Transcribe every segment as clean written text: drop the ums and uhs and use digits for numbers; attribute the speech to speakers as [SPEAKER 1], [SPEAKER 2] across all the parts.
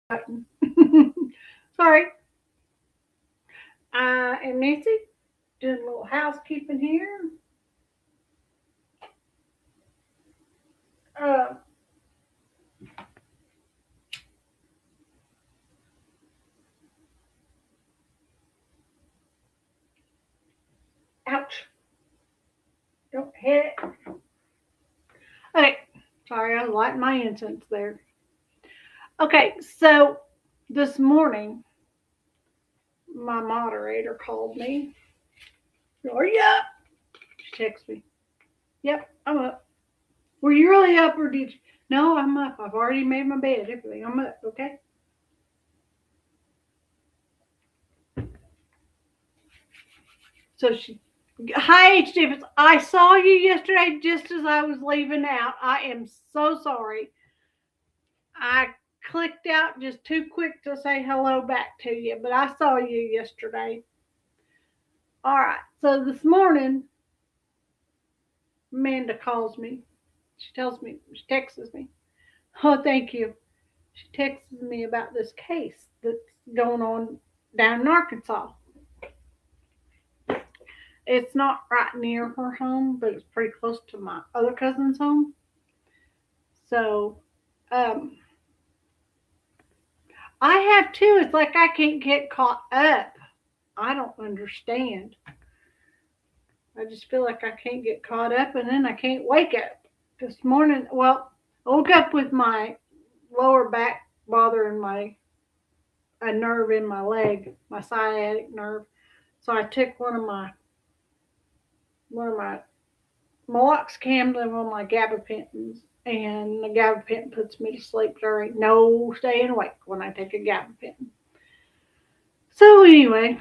[SPEAKER 1] button. Sorry. I am Nancy, doing a little housekeeping here. Uh, Ouch. Don't hit it. Okay. Sorry, I was lighting my incense there. Okay, so this morning, my moderator called me. Are you up? She texted me. Yep, I'm up. Were you really up or did you? No, I'm up. I've already made my bed, everything. I'm up, okay? So she, hi, H. Davis. I saw you yesterday just as I was leaving out. I am so sorry. I clicked out just too quick to say hello back to you, but I saw you yesterday. All right. So this morning, Amanda calls me. She tells me, she texts me. Oh, thank you. She texts me about this case that's going on down in Arkansas. It's not right near her home, but it's pretty close to my other cousin's home. So, um, I have too. It's like I can't get caught up. I don't understand. I just feel like I can't get caught up and then I can't wake up. This morning, well, I woke up with my lower back bothering a nerve in my leg, my sciatic nerve. So I took one of my meloxicam and one of my gabapentins, and the gabapentin puts me to sleep during no staying awake when I take a gabapentin. So anyway,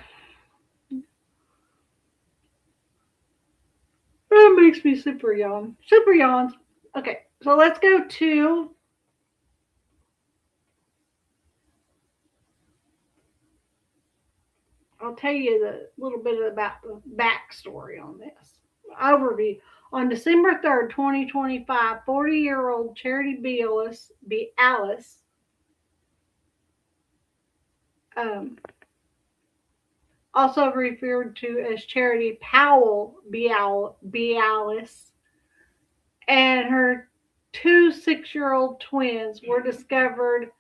[SPEAKER 1] that makes me super yawn. Super yawns. Okay, so let's go to I'll tell you the little bit about the backstory on this. Overview. On December 3rd, 2025, 40-year-old Charity Bialis um, also referred to as Charity Powell Bialis, and her two 6-year-old twins were discovered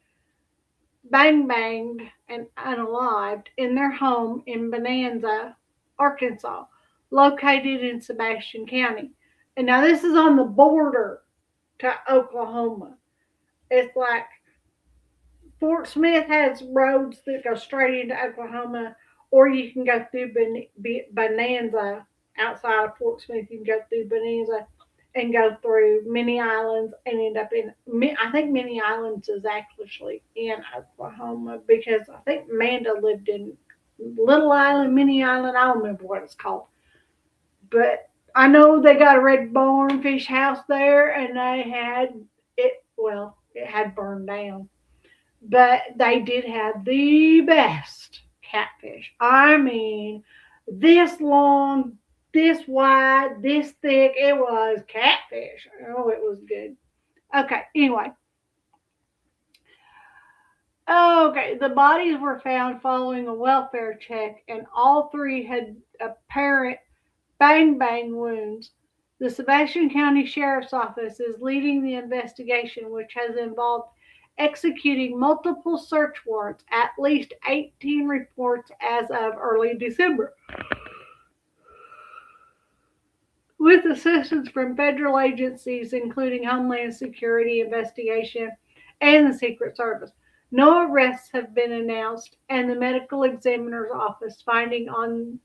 [SPEAKER 1] banged and unalived in their home in Bonanza, Arkansas, located in Sebastian County. And now this is on the border to Oklahoma. It's like Fort Smith has roads that go straight into Oklahoma, or you can go through Bonanza outside of Fort Smith. You can go through Bonanza and go through many islands and end up in. I think many islands is actually in Oklahoma because I think Amanda lived in Little Island, Mini Island. I don't remember what it's called, but I know they got a red barnfish house there, and they had it. Well, it had burned down, but they did have the best catfish. I mean, this long, this wide, this thick. It was catfish. Oh, it was good. Okay, anyway. Okay, the bodies were found following a welfare check, and all three had apparent bang wounds. The Sebastian County Sheriff's Office is leading the investigation, which has involved executing multiple search warrants, at least 18 reports as of early December, with assistance from federal agencies including Homeland Security Investigation and the Secret Service. No arrests have been announced, and the medical examiner's office finding on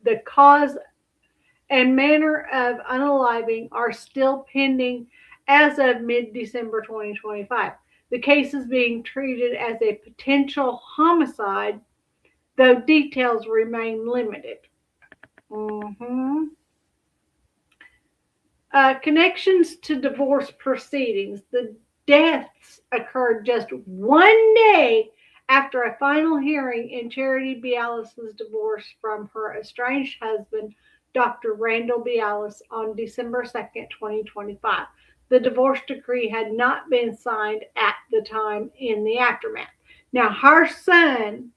[SPEAKER 1] the cause and manner of unaliving are still pending as of mid-December 2025. The case is being treated as a potential homicide, though details remain limited. Mm-hmm. Connections to divorce proceedings. The deaths occurred just one day after a final hearing in Charity Bialis' divorce from her estranged husband, Dr. Randall Bialis, on December 2nd, 2025. The divorce decree had not been signed at the time in the aftermath. Now, her son,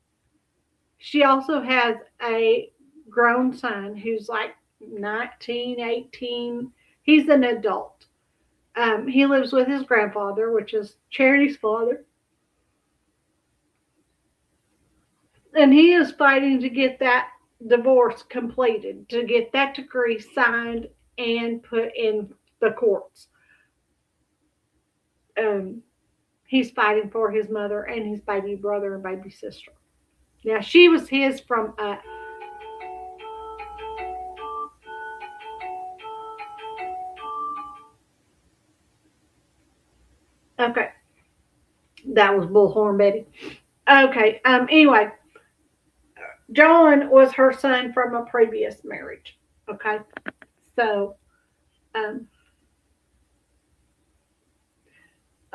[SPEAKER 1] she also has a grown son who's like 19, 18. He's an adult. He lives with his grandfather, which is Charity's father. And he is fighting to get that divorce completed, to get that decree signed and put in the courts. Um, he's fighting for his mother and his baby brother and baby sister. Now, she was his from okay, that was Bullhorn Betty. Okay, anyway, John was her son from a previous marriage. Okay, so, um,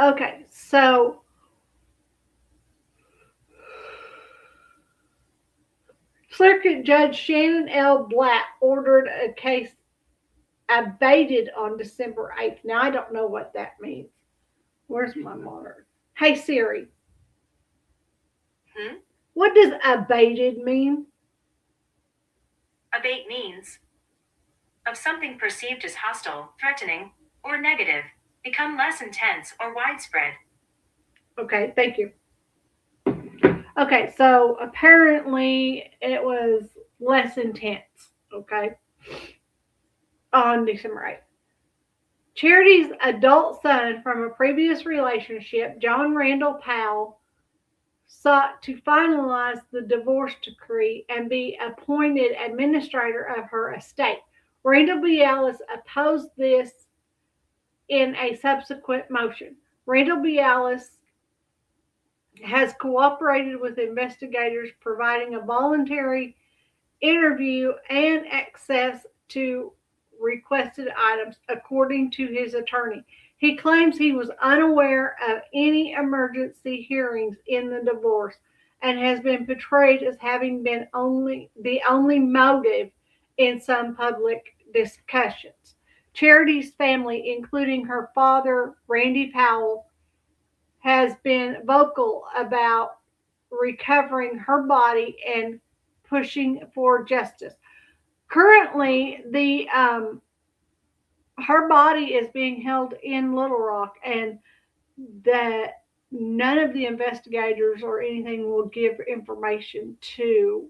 [SPEAKER 1] okay, so Circuit Judge Shannon L. Black ordered a case abated on December 8th. Now, I don't know what that means. Where's my monitor? Hey, Siri. What does abated mean?
[SPEAKER 2] Abate means of something perceived as hostile, threatening, or negative, become less intense or widespread.
[SPEAKER 1] Okay, thank you. Okay, so apparently it was less intense, okay, on December 8th. Charity's adult son from a previous relationship, John Randall Powell, sought to finalize the divorce decree and be appointed administrator of her estate. Randall Bialis opposed this in a subsequent motion. Randall Bialis has cooperated with investigators, providing a voluntary interview and access to requested items, according to his attorney. He claims he was unaware of any emergency hearings in the divorce and has been portrayed as having been the only motive in some public discussions. Charity's family, including her father, Randy Powell, has been vocal about recovering her body and pushing for justice. Currently, the her body is being held in Little Rock, and that none of the investigators or anything will give information to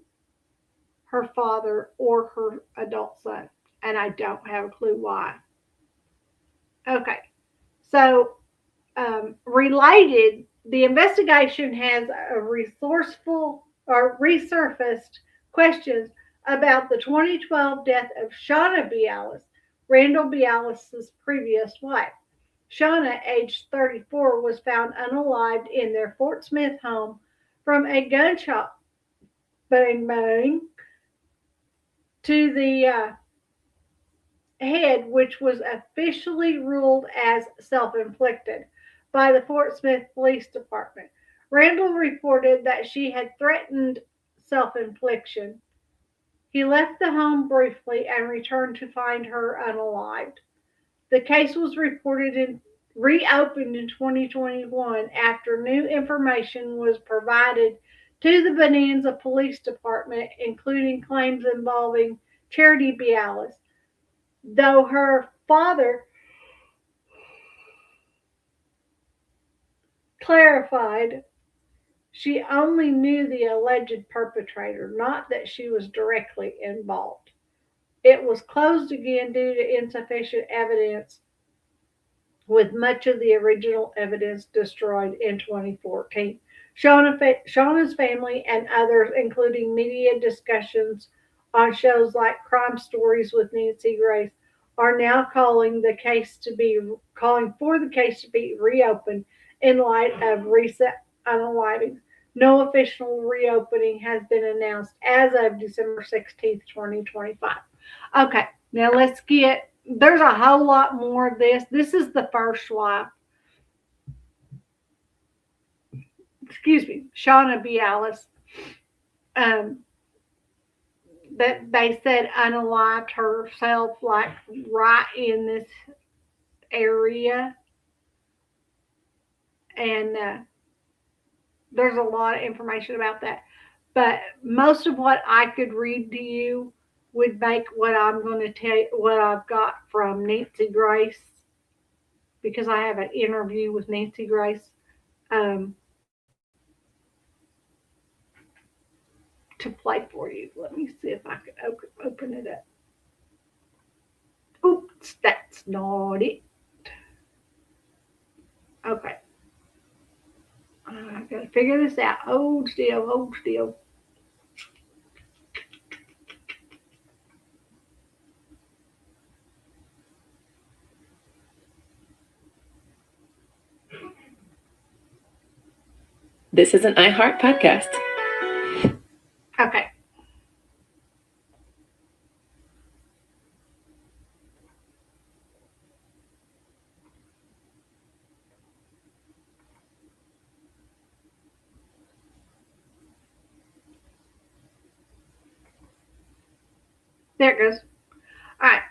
[SPEAKER 1] her father or her adult son, and I don't have a clue why. Okay, so related, the investigation has a resourceful or resurfaced questions about the 2012 death of Shauna Bialis, Randall Bialis' previous wife. Shauna, aged 34, was found unalived in their Fort Smith home from a gunshot bang to the head, which was officially ruled as self-inflicted by the Fort Smith Police Department. Randall reported that she had threatened self-infliction. He left the home briefly and returned to find her unalived. The case was reopened in 2021 after new information was provided to the Bonanza Police Department, including claims involving Charity Bialis, though her father clarified she only knew the alleged perpetrator, not that she was directly involved. It was closed again due to insufficient evidence, with much of the original evidence destroyed in 2014. Shauna's family and others, including media discussions on shows like Crime Stories with Nancy Grace, are now calling for the case to be reopened in light of recent unaliving. No official reopening has been announced as of December 16th, 2025. Okay, now there's a whole lot more of this. This is the first wife. Excuse me, Shauna Bialis. That they said unalived herself, like right in this area, and there's a lot of information about that. But most of what I could read to you would make what I'm going to tell you, what I've got from Nancy Grace, because I have an interview with Nancy Grace, um, to play for you. Let me see if I can open it up. Oops, that's not it. Okay. I gotta figure this out. Hold still, hold still.
[SPEAKER 3] This is an iHeart podcast.
[SPEAKER 1] Okay. There it goes. All right.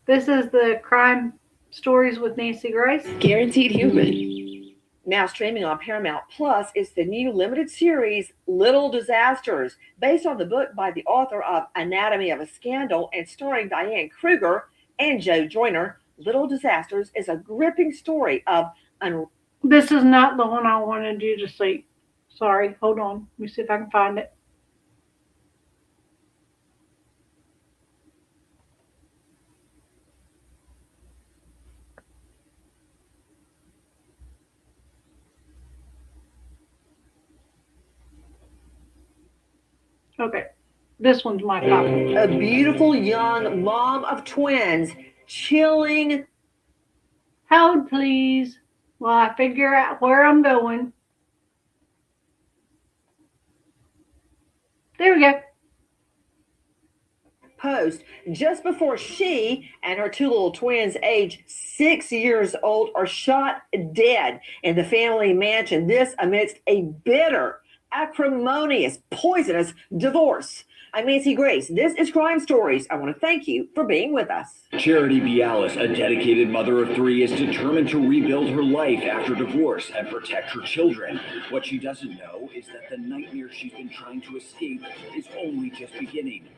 [SPEAKER 1] This is the Crime Stories with Nancy Grace.
[SPEAKER 3] Guaranteed human.
[SPEAKER 4] Now streaming on Paramount Plus is the new limited series Little Disasters, based on the book by the author of Anatomy of a Scandal and starring Diane Kruger and Joe Joyner. Little Disasters is a gripping story of
[SPEAKER 1] This is not the one I wanted you to see. Sorry, hold on. Let me see if I can find it. Okay, this one's my copy.
[SPEAKER 4] a beautiful young mom of twins, chilling.
[SPEAKER 1] Hold, please, while I figure out where I'm going. There we go.
[SPEAKER 4] Post just before she and her two little twins, age 6 years old, are shot dead in the family mansion. This amidst a bitter, acrimonious, poisonous divorce. I'm Nancy Grace. This is Crime Stories. I want to thank you for being with us.
[SPEAKER 5] Charity Bialis, a dedicated mother of 3, is determined to rebuild her life after divorce and protect her children. What she doesn't know is that the nightmare she's been trying to escape is only just beginning.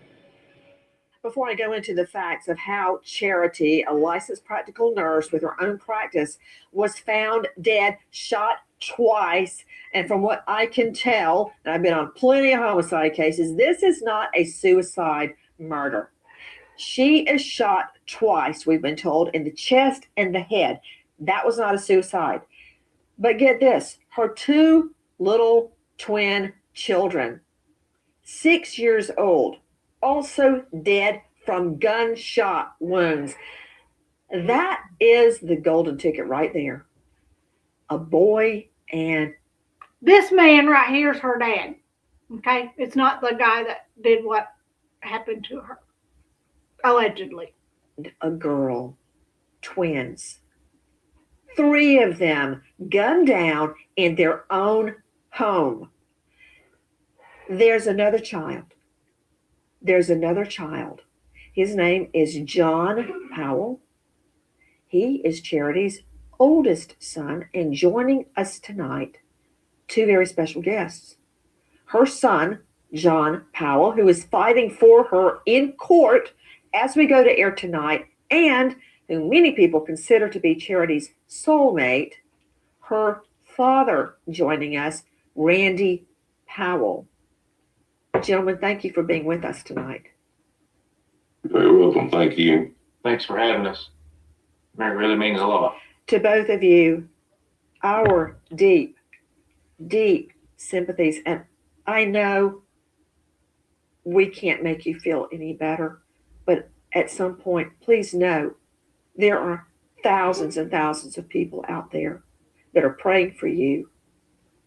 [SPEAKER 4] Before I go into the facts of how Charity, a licensed practical nurse with her own practice, was found dead, shot twice, and from what I can tell, and I've been on plenty of homicide cases, this is not a suicide murder. She is shot twice, we've been told, in the chest and the head. That was not a suicide. But get this, her two little twin children, 6 years old, also dead from gunshot wounds. That is the golden ticket right there. A boy and...
[SPEAKER 1] This man right here is her dad. Okay? It's not the guy that did what happened to her. Allegedly.
[SPEAKER 4] a girl, twins. 3 of them gunned down in their own home. There's another child. His name is John Powell. He is Charity's oldest son, and joining us tonight, 2 very special guests. Her son, John Powell, who is fighting for her in court as we go to air tonight, and who many people consider to be Charity's soulmate. Her father joining us, Randy Powell. Gentlemen, thank you for being with us tonight.
[SPEAKER 6] Very welcome. Thank you.
[SPEAKER 7] Thanks for having us. It really means a lot.
[SPEAKER 4] To both of you, our deep, deep sympathies. And I know we can't make you feel any better, but at some point, please know there are thousands and thousands of people out there that are praying for you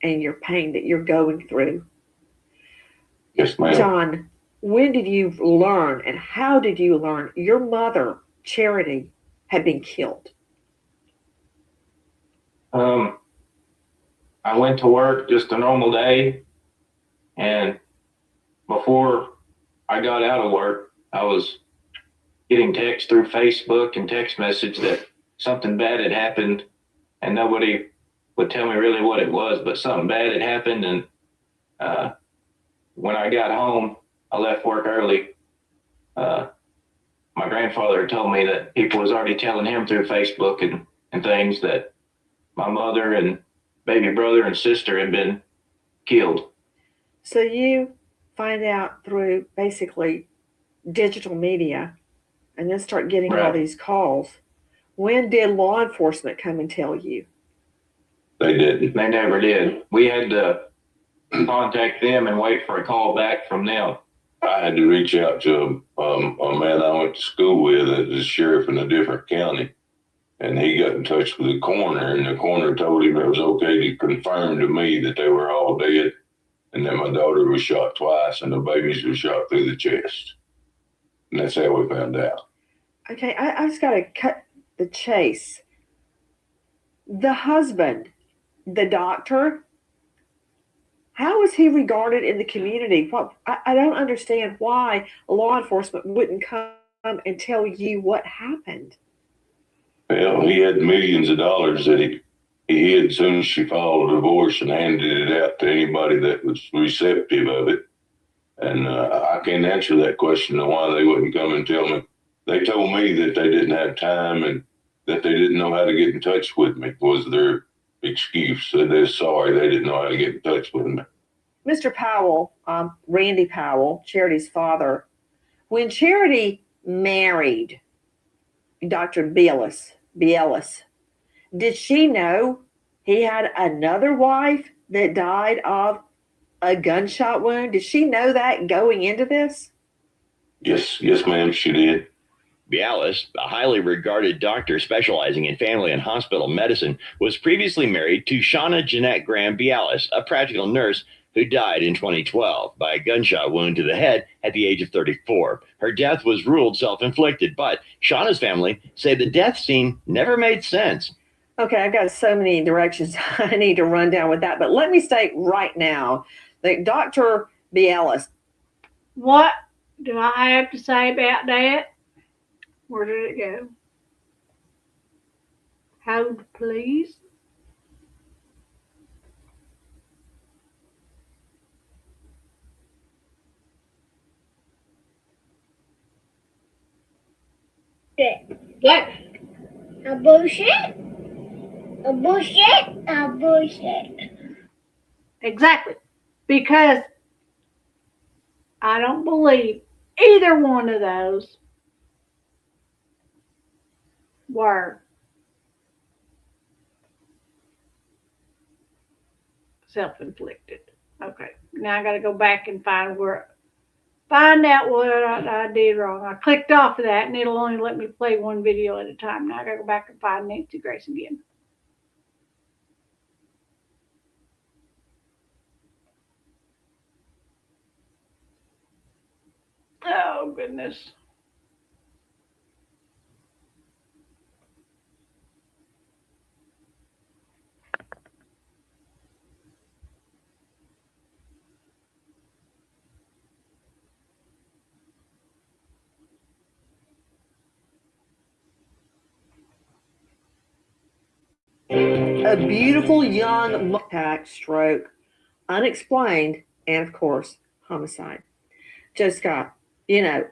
[SPEAKER 4] and your pain that you're going through.
[SPEAKER 6] Yes, ma'am.
[SPEAKER 4] John, when did you learn and how did you learn your mother, Charity, had been killed?
[SPEAKER 7] I went to work just a normal day, and before I got out of work, I was getting text through Facebook and text message that something bad had happened, and nobody would tell me really what it was, but something bad had happened. And when I got home, I left work early. My grandfather told me that people was already telling him through Facebook and things that my mother and baby brother and sister had been killed.
[SPEAKER 4] So you find out through basically digital media and then start getting all
[SPEAKER 7] Right.
[SPEAKER 4] these calls. When did law enforcement come and tell you?
[SPEAKER 6] They didn't.
[SPEAKER 7] They never did. We had to contact them and wait for a call back from them.
[SPEAKER 6] I had to reach out to a man I went to school with that is sheriff in a different county. And he got in touch with the coroner, and the coroner told him it was okay to confirm to me that they were all dead and that my daughter was shot twice and the babies were shot through the chest. And that's how we found out.
[SPEAKER 4] Okay, I just got to cut the chase. The husband, the doctor, how is he regarded in the community? What I don't understand why law enforcement wouldn't come and tell you what happened.
[SPEAKER 6] Well, he had millions of dollars that he hid as soon as she filed a divorce and handed it out to anybody that was receptive of it. And I can't answer that question of why they wouldn't come and tell me. They told me that they didn't have time and that they didn't know how to get in touch with me was their excuse. So they're sorry they didn't know how to get in touch with me.
[SPEAKER 4] Mr. Powell, Randy Powell, Charity's father, when Charity married Dr. Bielis, did she know he had another wife that died of a gunshot wound? Did she know that going into this?
[SPEAKER 6] Yes, ma'am, she did.
[SPEAKER 8] Bielis, a highly regarded doctor specializing in family and hospital medicine, was previously married to Shauna Jeanette Graham Bielis, a practical nurse who died in 2012 by a gunshot wound to the head at the age of 34. Her death was ruled self-inflicted, but Shauna's family say the death scene never made sense.
[SPEAKER 4] Okay, I've got so many directions I need to run down with that, but let me state right now that Dr. Bielis.
[SPEAKER 1] What do I have to say about that? Where did it go? Hold, please.
[SPEAKER 9] What? A bullshit? A bullshit? A bullshit.
[SPEAKER 1] Exactly. Because I don't believe either one of those were self-inflicted. Okay. Now I got to go back and find out what I did wrong. I clicked off of that and it'll only let me play one video at a time. Now I got to go back and find Nancy Grace again. Oh, goodness.
[SPEAKER 4] A beautiful young attack, stroke, unexplained, and of course, homicide. Joe Scott, you know,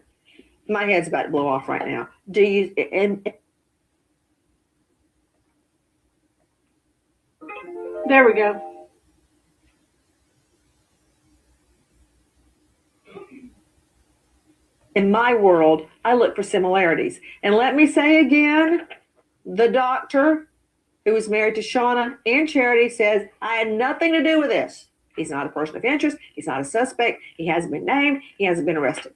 [SPEAKER 4] my head's about to blow off right now. Do you, and
[SPEAKER 1] There we go.
[SPEAKER 4] in my world, I look for similarities. And let me say again, the doctor who was married to Shauna and Charity says, I had nothing to do with this. He's not a person of interest. He's not a suspect. He hasn't been named. He hasn't been arrested.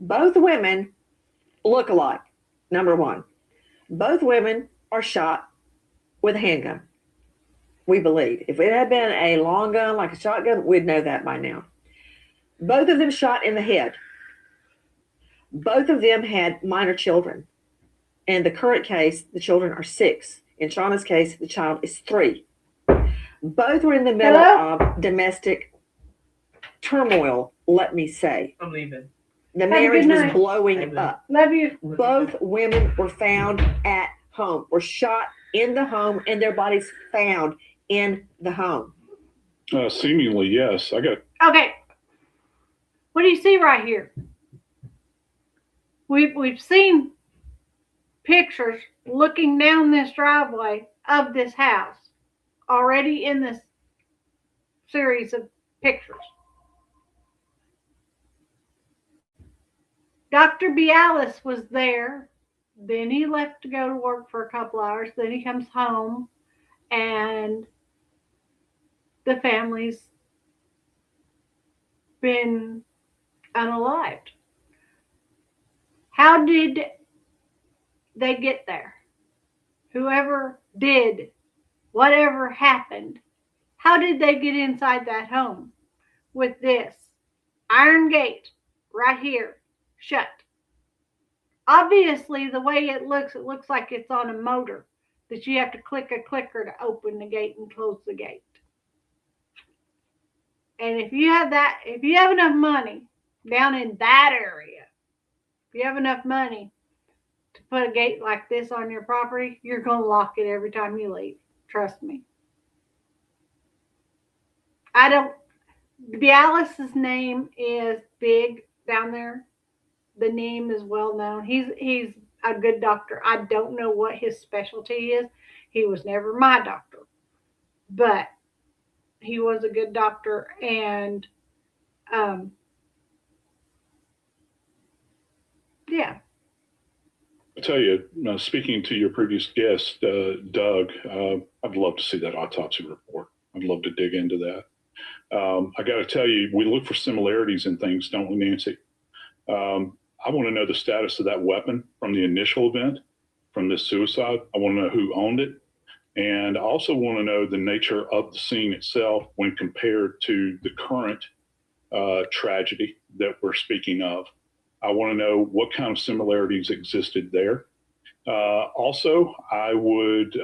[SPEAKER 4] Both women look alike. Number one, both women are shot with a handgun. We believe. If it had been a long gun, like a shotgun, we'd know that by now. Both of them shot in the head. Both of them had minor children. In the current case, the children are 6. In Shauna's case, the child is 3. Both were in the middle of domestic turmoil, let me say.
[SPEAKER 3] I'm leaving.
[SPEAKER 4] The
[SPEAKER 1] Have a
[SPEAKER 4] marriage
[SPEAKER 1] good
[SPEAKER 4] was
[SPEAKER 1] night.
[SPEAKER 4] blowing up.
[SPEAKER 1] Love you.
[SPEAKER 4] Both women were found at home, were shot in the home and their bodies found in the home?
[SPEAKER 10] Seemingly, yes.
[SPEAKER 1] Okay. What do you see right here? We've seen pictures looking down this driveway of this house already in this series of pictures. Dr. Bialis was there. Then he left to go to work for a couple hours. Then he comes home and the family's been unalived. How did they get there? Whoever did, whatever happened, how did they get inside that home with this iron gate right here shut? Obviously, the way it looks like it's on a motor that you have to click a clicker to open the gate and close the gate. And if you have enough money down in that area, if you have enough money to put a gate like this on your property, you're going to lock it every time you leave. Trust me. Bialis's name is big down there. The name is well known. He's a good doctor. I don't know what his specialty is. He was never my doctor. But he was a good doctor, and yeah.
[SPEAKER 10] I tell you, speaking to your previous guest, Doug, I'd love to see that autopsy report. I'd love to dig into that. I got to tell you, we look for similarities in things, don't we, Nancy? I want to know the status of that weapon from the initial event, from this suicide. I want to know who owned it. And I also want to know the nature of the scene itself when compared to the current tragedy that we're speaking of. I want to know what kind of similarities existed there. Also, I would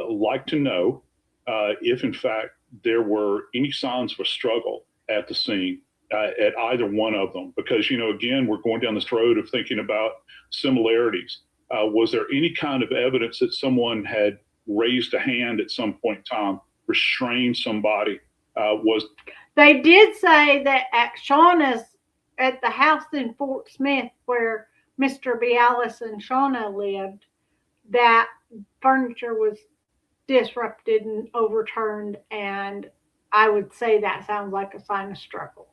[SPEAKER 10] like to know if, in fact, there were any signs of a struggle at the scene, at either one of them. Because, again, we're going down this road of thinking about similarities. Was there any kind of evidence that someone had raised a hand at some point in time, restrained somebody?
[SPEAKER 1] They did say that at Shauna's, at the house in Fort Smith where Mr. Bialis and Shauna lived, that furniture was disrupted and overturned, and I would say that sounds like a sign of struggle.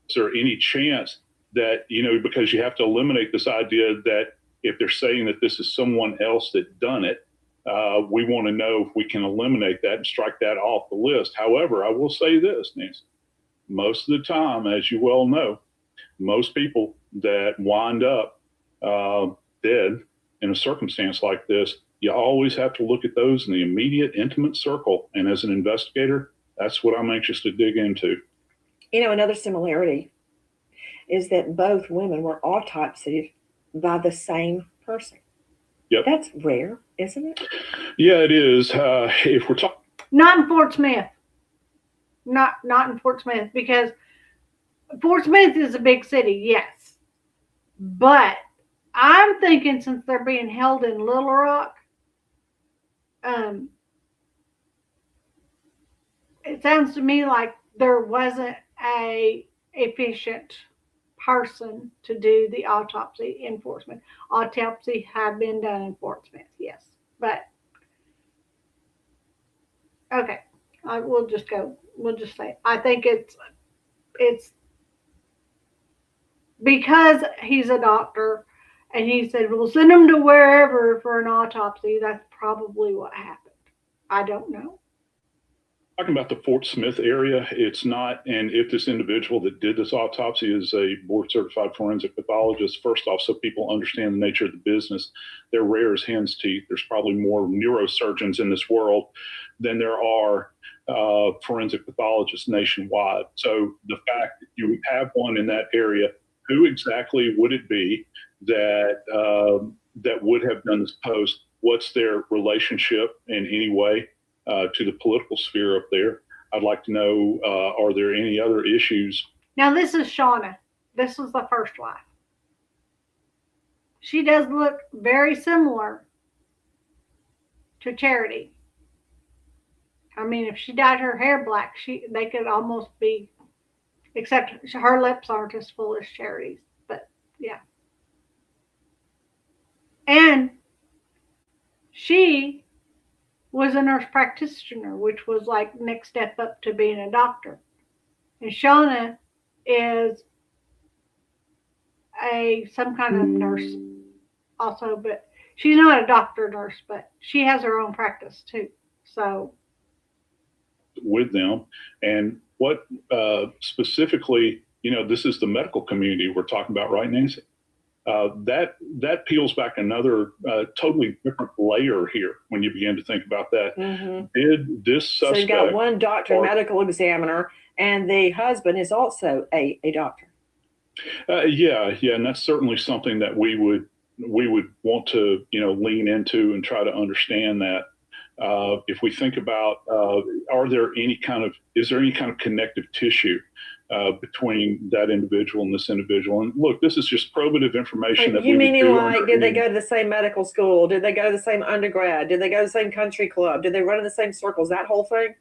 [SPEAKER 10] Is there any chance that, because you have to eliminate this idea that if they're saying that this is someone else that done it, we want to know if we can eliminate that and strike that off the list. However, I will say this, Nancy, most of the time, as you well know, most people that wind up dead in a circumstance like this, you always have to look at those in the immediate, intimate circle. And as an investigator, that's what I'm anxious to dig into.
[SPEAKER 4] Another similarity is that both women were autopsied by the same person.
[SPEAKER 10] Yep.
[SPEAKER 4] That's rare, isn't it?
[SPEAKER 10] Yeah, it is. If we're talking,
[SPEAKER 1] not in Fort Smith, not in Fort Smith, because Fort Smith is a big city, yes, but I'm thinking since they're being held in Little Rock, it sounds to me like there wasn't a efficient person to do the autopsy in Fort Smith. Autopsy had been done in Fort Smith, yes, but okay, we'll just say I think it's because he's a doctor and he said we'll send him to wherever for an autopsy. That's probably what happened. I don't know.
[SPEAKER 10] Talking about the Fort Smith area, it's not, and if this individual that did this autopsy is a board certified forensic pathologist, first off, so people understand the nature of the business, they're rare as hen's teeth. There's probably more neurosurgeons in this world than there are forensic pathologists nationwide. So the fact that you would have one in that area, who exactly would it be that that would have done this post? What's their relationship in any way to the political sphere up there? I'd like to know, are there any other issues?
[SPEAKER 1] Now, this is Shauna. This was the first wife. She does look very similar to Charity. I mean, if she dyed her hair black, they could almost be, except her lips aren't as full as Charity's. But yeah. And she was a nurse practitioner, which was like next step up to being a doctor. And Shauna is some kind of nurse also, but she's not a doctor nurse, but she has her own practice too. So
[SPEAKER 10] with them, and what specifically, this is the medical community we're talking about, right, Nancy? That peels back another totally different layer here when you begin to think about that.
[SPEAKER 4] Mm-hmm.
[SPEAKER 10] Did this suspect?
[SPEAKER 4] So you've got one doctor, medical examiner, and the husband is also a doctor.
[SPEAKER 10] Yeah, and that's certainly something that we would want to lean into and try to understand that. If we think about, is there any kind of connective tissue between that individual and this individual? And look, this is just probative information.
[SPEAKER 4] Did they go to the same medical school? Did they go to the same undergrad? Did they go to the same country club? Did they run in the same circles? That whole thing?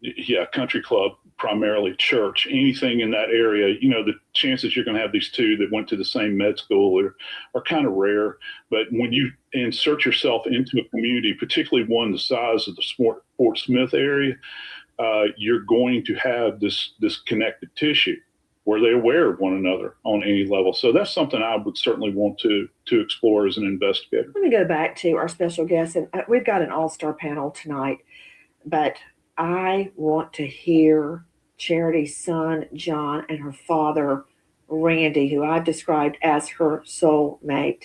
[SPEAKER 10] Yeah, country club, primarily church, anything in that area. The chances you're going to have these two that went to the same med school are kind of rare. But when you insert yourself into a community, particularly one the size of the Fort Smith area, you're going to have this connective tissue. Were they aware of one another on any level? So that's something I would certainly want to explore as an investigator.
[SPEAKER 4] Let me go back to our special guest, and we've got an all-star panel tonight, but I want to hear Charity's son, John, and her father, Randy, who I've described as her soulmate.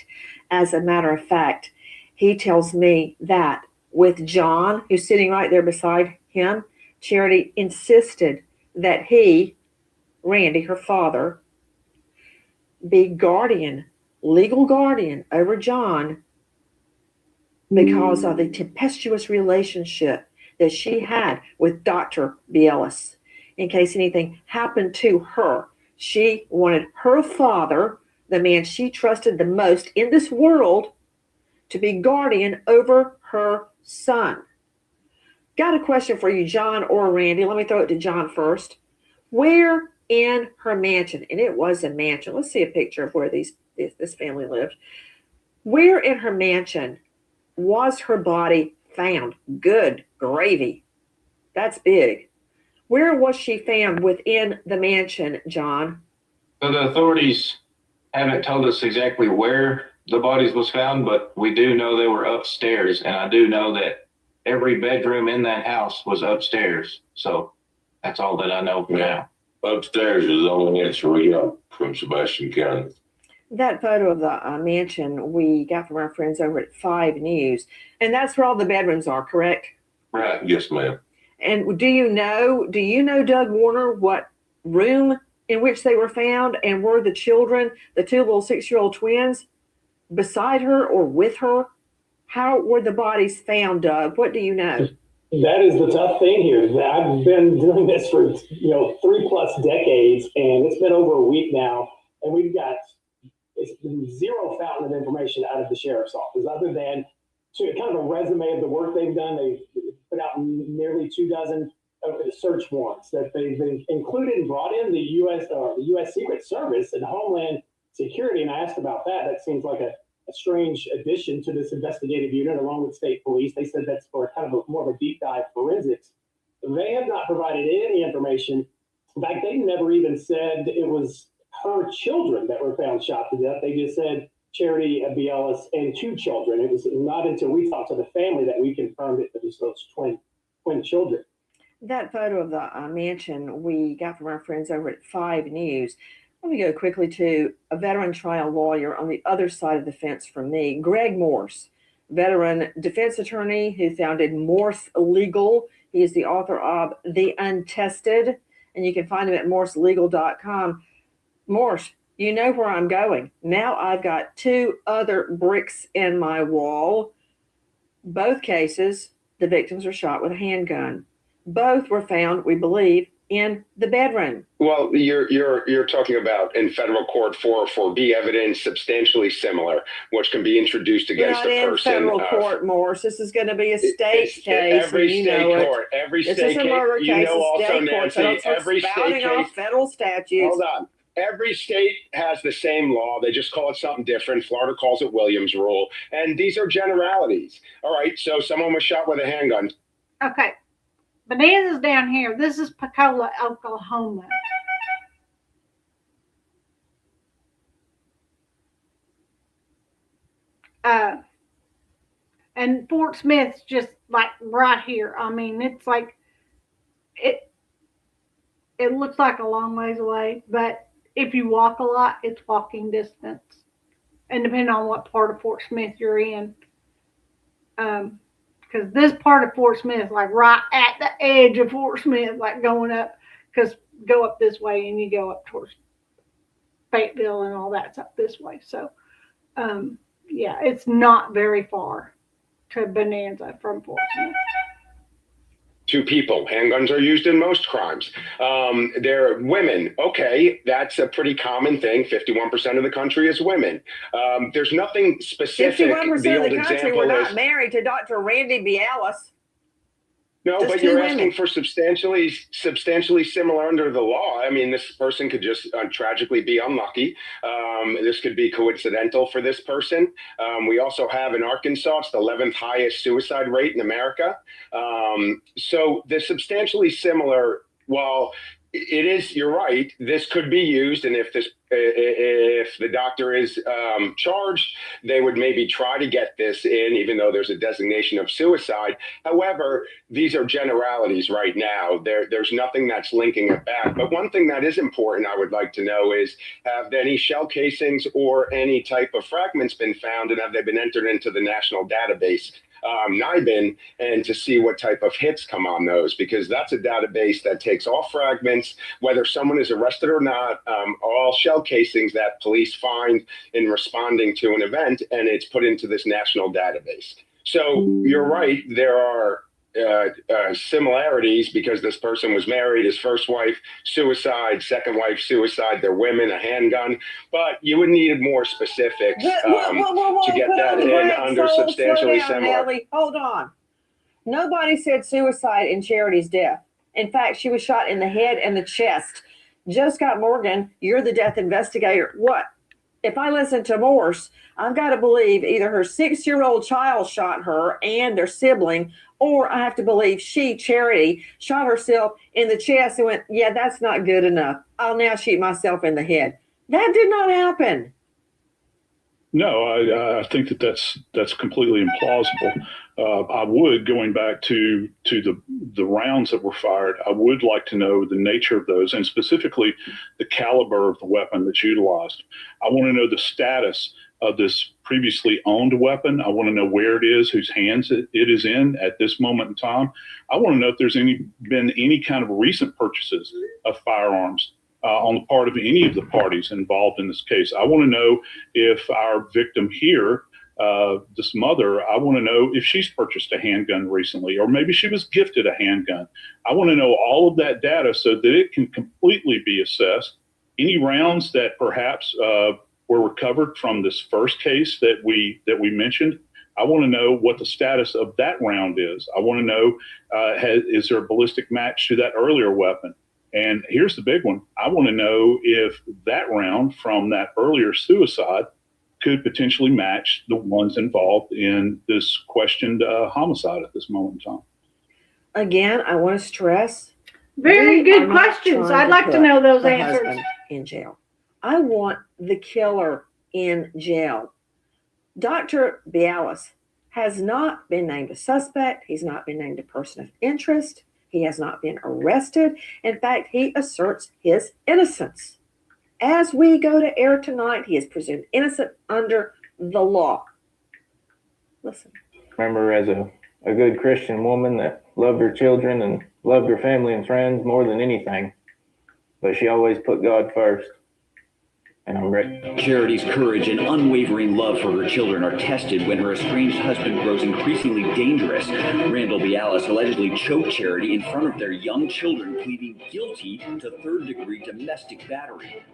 [SPEAKER 4] As a matter of fact, he tells me that with John, who's sitting right there beside him, Charity insisted that he, Randy, her father, be legal guardian over John because of the tempestuous relationship that she had with Dr. Bielis. In case anything happened to her, she wanted her father, the man she trusted the most in this world, to be guardian over her son. Got a question for you, John or Randy. Let me throw it to John first. Where in her mansion, and it was a mansion, let's see a picture of where this family lived. Where in her mansion was her body found? Good gravy. That's big. Where was she found within the mansion, John?
[SPEAKER 7] So the authorities haven't told us exactly where the bodies was found, but we do know they were upstairs, and I do know that every bedroom in that house was upstairs. So that's all that I know for now.
[SPEAKER 6] Upstairs is the only answer we got from Sebastian County.
[SPEAKER 4] That photo of the mansion we got from our friends over at 5 News, and that's where all the bedrooms are, correct?
[SPEAKER 6] Right. Yes, ma'am.
[SPEAKER 4] And do you know, Doug Warner, what room in which they were found, and were the children, the 2 little 6-year-old twins, beside her or with her? How were the bodies found, Doug? What do you know?
[SPEAKER 11] That is the tough thing here. I've been doing this for 3+ decades, and it's been over a week now, and we've got zero fountain of information out of the sheriff's office, other than kind of a resume of the work they've done. They've put out nearly 24 search warrants that they've included and brought in the U.S. Secret Service and Homeland Security. And I asked about that. That seems like a strange addition to this investigative unit, along with state police. They said that's for kind of more of a deep dive forensics. They have not provided any information. In fact, they never even said it was her children that were found shot to death. They just said Charity Bielis and 2 children. It was not until we talked to the family that we confirmed it was those twin children.
[SPEAKER 4] That photo of the mansion we got from our friends over at 5 News. Let me go quickly to a veteran trial lawyer on the other side of the fence from me, Greg Morse, veteran defense attorney who founded Morse Legal. He is the author of The Untested, and you can find him at morselegal.com. Morse, you know where I'm going. Now I've got 2 other bricks in my wall. Both cases, the victims were shot with a handgun. Both were found, we believe, in the bedroom.
[SPEAKER 12] Well, you're talking about in federal court 404B evidence substantially similar, which can be introduced against
[SPEAKER 4] We're not
[SPEAKER 12] a person.
[SPEAKER 4] in federal court, Morris. This is going to be a state case.
[SPEAKER 12] Every
[SPEAKER 4] and you
[SPEAKER 12] state
[SPEAKER 4] know
[SPEAKER 12] court, every
[SPEAKER 4] this
[SPEAKER 12] state
[SPEAKER 4] is a
[SPEAKER 12] case.
[SPEAKER 4] murder
[SPEAKER 12] You
[SPEAKER 4] case.
[SPEAKER 12] know
[SPEAKER 4] It's
[SPEAKER 12] also,
[SPEAKER 4] state court, so
[SPEAKER 12] Nancy,
[SPEAKER 4] don't
[SPEAKER 12] every state
[SPEAKER 4] spouting
[SPEAKER 12] case.
[SPEAKER 4] off federal statutes.
[SPEAKER 12] Hold on. Every state has the same law. They just call it something different. Florida calls it Williams rule. And these are generalities. All right. So someone was shot with a handgun.
[SPEAKER 1] Okay. Bonanza's down here. This is Pensacola, Oklahoma. And Fort Smith's just like right here. I mean, it's like it looks like a long ways away, but if you walk a lot, it's walking distance. And depending on what part of Fort Smith you're in. Because this part of Fort Smith, like right at the edge of Fort Smith, like going up, because go up this way and you go up towards Fayetteville and all that's up this way. So, yeah, it's not very far to Bonanza from Fort Smith.
[SPEAKER 12] 2 people. Handguns are used in most crimes. They're women. Okay, that's a pretty common thing. 51% of the country is women. There's nothing specific.
[SPEAKER 4] 51% of the country were not
[SPEAKER 12] is,
[SPEAKER 4] married to Dr. Randy Bialis.
[SPEAKER 12] No,
[SPEAKER 4] Just
[SPEAKER 12] but
[SPEAKER 4] 2
[SPEAKER 12] you're
[SPEAKER 4] women.
[SPEAKER 12] asking for substantially similar under the law. I mean, this person could just tragically be unlucky. This could be coincidental for this person. We also have in Arkansas, it's the 11th highest suicide rate in America. So the substantially similar, well, it is, you're right, this could be used. And if the doctor is charged, they would maybe try to get this in, even though there's a designation of suicide. However, these are generalities right now. There's nothing that's linking it back. But one thing that is important, I would like to know is, have any shell casings or any type of fragments been found, and have they been entered into the national database? NIBIN, and to see what type of hits come on those, because that's a database that takes all fragments, whether someone is arrested or not, all shell casings that police find in responding to an event, and it's put into this national database. So you're right, there are similarities because this person was married, his first wife, suicide, second wife, suicide, they're women, a handgun, but you would need more specifics to get that in under substantially similar.
[SPEAKER 4] Nellie. Hold on. Nobody said suicide in Charity's death. In fact, she was shot in the head and the chest. Joe Scott Morgan, you're the death investigator. What? If I listen to Morse, I've got to believe either her 6-year-old child shot her and their sibling, or I have to believe she, Charity, shot herself in the chest and went, yeah, that's not good enough. I'll now shoot myself in the head. That did not happen.
[SPEAKER 10] No, I think that's completely implausible. I would, going back to the rounds that were fired, I would like to know the nature of those, and specifically the caliber of the weapon that's utilized. I want to know the status of this previously owned weapon. I want to know where it is, whose hands it is in at this moment in time. I want to know if there's been any kind of recent purchases of firearms on the part of any of the parties involved in this case. I want to know if our victim here, this mother, I want to know if she's purchased a handgun recently, or maybe she was gifted a handgun. I want to know all of that data so that it can completely be assessed. Any rounds that perhaps were recovered from this first case that we mentioned, I want to know what the status of that round is. I want to know, is there a ballistic match to that earlier weapon? And here's the big one. I want to know if that round from that earlier suicide could potentially match the ones involved in this questioned homicide at this moment in time.
[SPEAKER 4] Again, I want to stress.
[SPEAKER 1] Very good questions. I'd like to know those answers.
[SPEAKER 4] In jail. I want the killer in jail. Dr. Bialis has not been named a suspect. He's not been named a person of interest. He has not been arrested. In fact, he asserts his innocence. As we go to air tonight, he is presumed innocent under the law. Listen.
[SPEAKER 7] Remember her as a good Christian woman that loved her children and loved her family and friends more than anything. But she always put God first. and I'm ready.
[SPEAKER 5] Charity's courage and unwavering love for her children are tested when her estranged husband grows increasingly dangerous. Randall Bialis allegedly choked Charity in front of their young children, pleading guilty to third-degree domestic battery.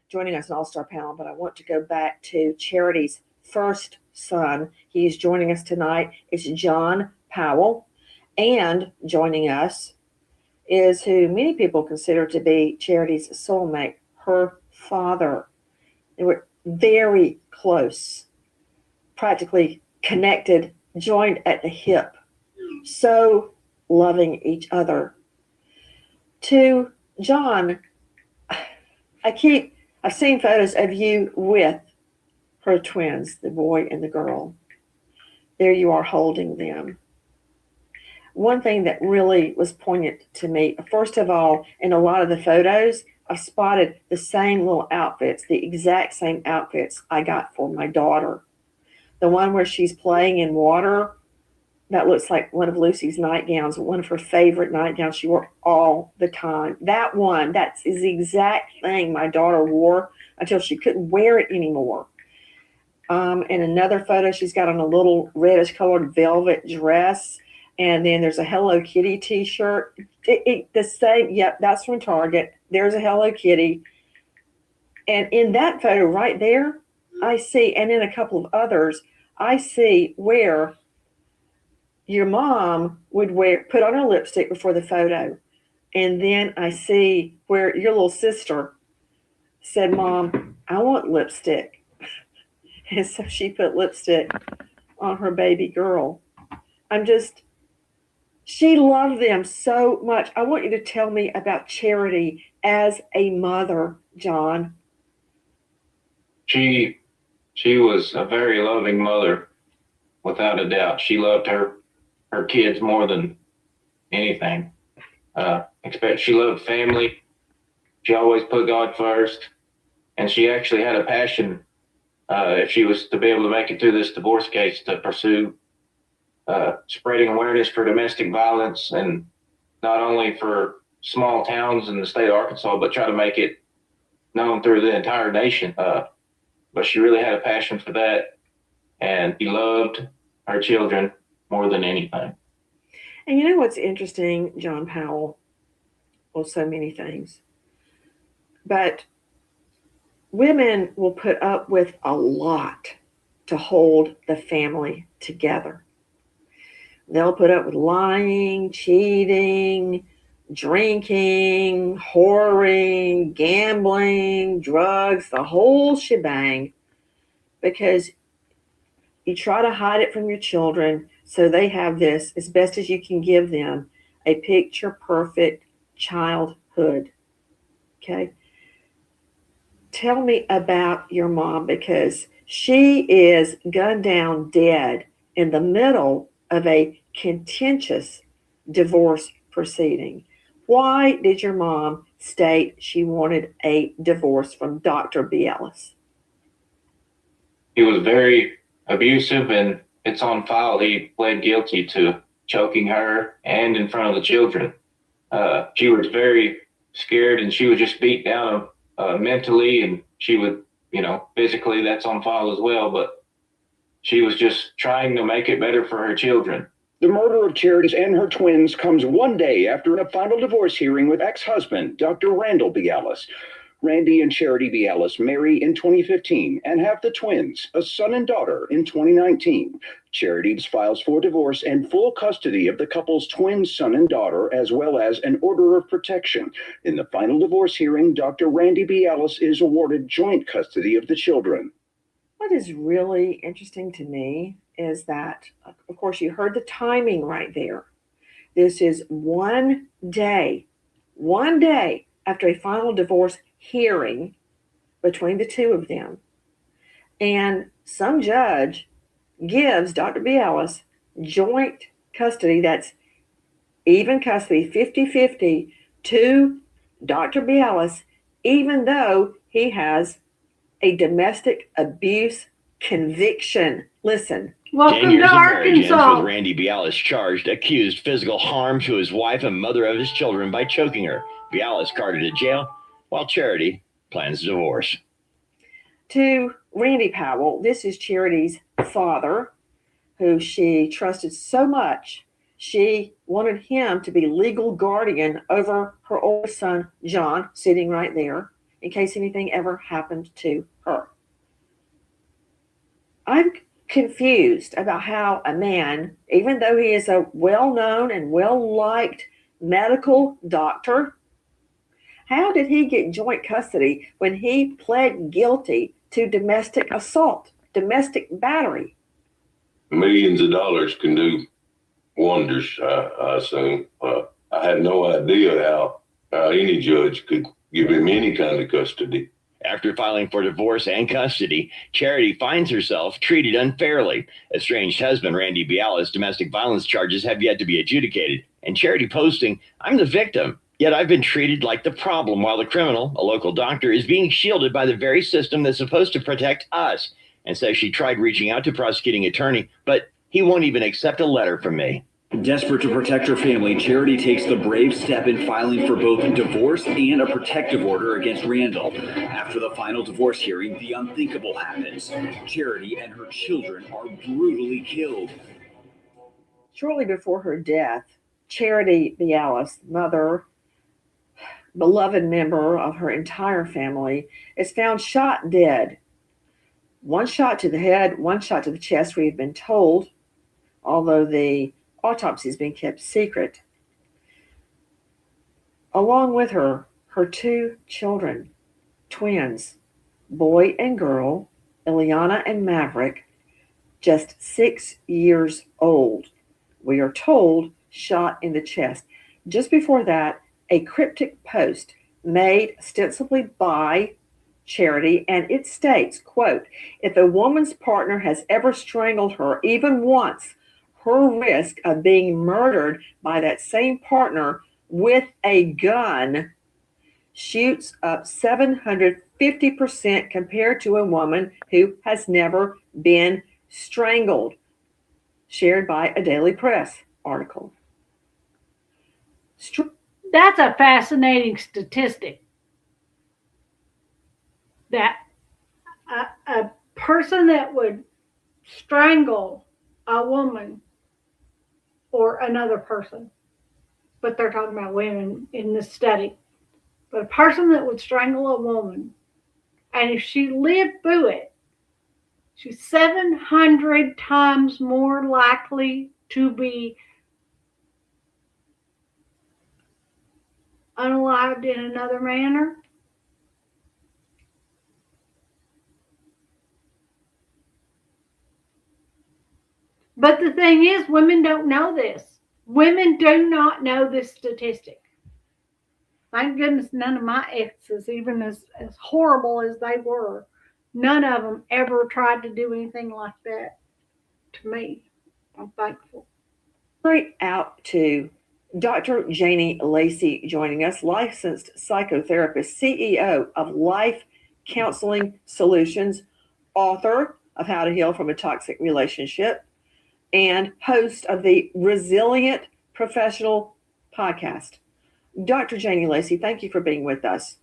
[SPEAKER 4] Joining us an all-star panel, but I want to go back to Charity's first son. He's joining us tonight. It's John Powell. And joining us is who many people consider to be Charity's soulmate, her father. They were very close, practically connected, joined at the hip, so loving each other. To John, I've seen photos of you with her twins, the boy and the girl. There you are holding them. One thing that really was poignant to me, first of all, in a lot of the photos, I've spotted the same little outfits, the exact same outfits I got for my daughter. The one where she's playing in water, that looks like one of Lucy's nightgowns, one of her favorite nightgowns she wore all the time. That one, that's the exact thing my daughter wore until she couldn't wear it anymore. In another photo, she's got on a little reddish colored velvet dress. And then there's a Hello Kitty t-shirt. The same, yep, that's from Target. There's a Hello Kitty. And in that photo right there, I see, and in a couple of others, I see where your mom would put on her lipstick before the photo. And then I see where your little sister said, Mom, I want lipstick. And so she put lipstick on her baby girl. She loved them so much. I want you to tell me about Charity as a mother, John.
[SPEAKER 7] She was a very loving mother, without a doubt. She loved her kids more than anything. She loved family. She always put God first. And she actually had a passion, if she was to be able to make it through this divorce case, to pursue spreading awareness for domestic violence, and not only for small towns in the state of Arkansas, but try to make it known through the entire nation. But she really had a passion for that, and she loved her children more than anything.
[SPEAKER 4] And you know what's interesting, John Powell? Well, so many things. But women will put up with a lot to hold the family together. They'll put up with lying, cheating, drinking, whoring, gambling, drugs, the whole shebang, because you try to hide it from your children so they have this, as best as you can give them, a picture-perfect childhood. Okay? Tell me about your mom, because she is gunned down dead in the middle of a contentious divorce proceeding. Why did your mom state she wanted a divorce from Dr. Bialis?
[SPEAKER 7] He was very abusive, and it's on file. He pled guilty to choking her and in front of the children. She was very scared, and she would just beat down mentally, and she would, physically, that's on file as well, but she was just trying to make it better for her children.
[SPEAKER 5] The murder of Charity and her twins comes one day after a final divorce hearing with ex-husband, Dr. Randall Bialis. Randy and Charity Bialis marry in 2015 and have the twins, a son and daughter, in 2019. Charity files for divorce and full custody of the couple's twin son and daughter, as well as an order of protection. In the final divorce hearing, Dr. Randy Bialis is awarded joint custody of the children.
[SPEAKER 4] What is really interesting to me is that, of course, you heard the timing right there. This is one day after a final divorce hearing between the two of them. And some judge gives Dr. Bialis joint custody, that's even custody, 50-50, to Dr. Bialis, even though he has a domestic abuse conviction. Listen.
[SPEAKER 8] 10 years of marriage ends with Randy Bialis charged, accused physical harm to his wife and mother of his children by choking her. Bialis carted to jail, while Charity plans divorce.
[SPEAKER 4] To Randy Powell, this is Charity's father, who she trusted so much. She wanted him to be legal guardian over her oldest son, John, sitting right there, in case anything ever happened to her. I'm confused about how a man, even though he is a well-known and well-liked medical doctor, how did he get joint custody when he pled guilty to domestic assault, domestic battery?
[SPEAKER 6] Millions of dollars can do wonders, I assume. I had no idea how any judge could give him any kind of custody.
[SPEAKER 8] After filing for divorce and custody, Charity finds herself treated unfairly. Estranged husband Randy Biala's domestic violence charges have yet to be adjudicated, and Charity posting, "I'm the victim, yet I've been treated like the problem, while the criminal, a local doctor, is being shielded by the very system that's supposed to protect us," and says she tried reaching out to prosecuting attorney, but he won't even accept a letter from me.
[SPEAKER 5] Desperate to protect her family, Charity takes the brave step in filing for both divorce and a protective order against Randall. After the final divorce hearing, the unthinkable happens. Charity and her children are brutally killed.
[SPEAKER 4] Shortly before her death, Charity Biala's mother, beloved member of her entire family, is found shot dead. One shot to the head, one shot to the chest, we have been told, although the autopsy is being kept secret. Along with her, her two children, twins, boy and girl, Ileana and Maverick, just 6 years old. We are told shot in the chest. Just before that, a cryptic post made ostensibly by Charity, and it states, quote, "If a woman's partner has ever strangled her even once, her risk of being murdered by that same partner with a gun shoots up 750% compared to a woman who has never been strangled." Shared by a Daily Press article.
[SPEAKER 1] That's a fascinating statistic. That a person that would strangle a woman or another person, but they're talking about women in this study, but a person that would strangle a woman, and if she lived through it, she's 700 times more likely to be unalived in another manner. But the thing is, women don't know this. Women do not know this statistic. Thank goodness none of my exes, even as horrible as they were, none of them ever tried to do anything like that to me. I'm thankful.
[SPEAKER 4] Right out to Dr. Janie Lacey joining us, licensed psychotherapist, CEO of Life Counseling Solutions, author of How to Heal from a Toxic Relationship, and host of the Resilient Professional podcast. Dr. Janie Lacey, thank you for being with us.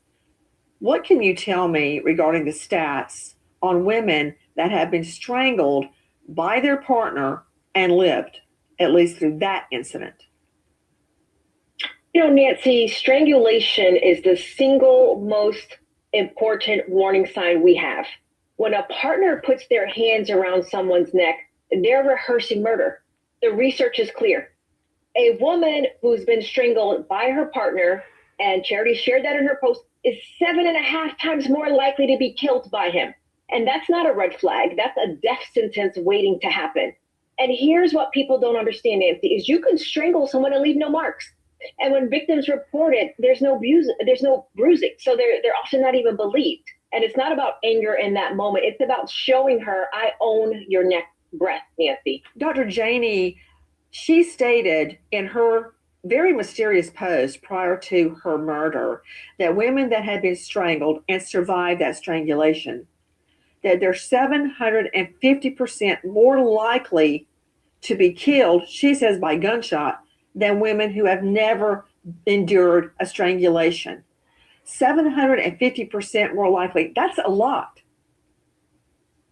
[SPEAKER 4] What can you tell me regarding the stats on women that have been strangled by their partner and lived, at least through that incident?
[SPEAKER 13] You know, Nancy, strangulation is the single most important warning sign we have. When a partner puts their hands around someone's neck, they're rehearsing murder. The research is clear. A woman who's been strangled by her partner, and Charity shared that in her post, is 7.5 times more likely to be killed by him. And that's not a red flag. That's a death sentence waiting to happen. And here's what people don't understand, Nancy, is you can strangle someone and leave no marks. And when victims report it, there's no bruising. So they're often not even believed. And it's not about anger in that moment. It's about showing her, I own your neck breath, Nancy.
[SPEAKER 4] Dr. Janie, she stated in her very mysterious post prior to her murder that women that had been strangled and survived that strangulation, that they're 750% more likely to be killed, she says, by gunshot than women who have never endured a strangulation. 750% more likely. That's a lot.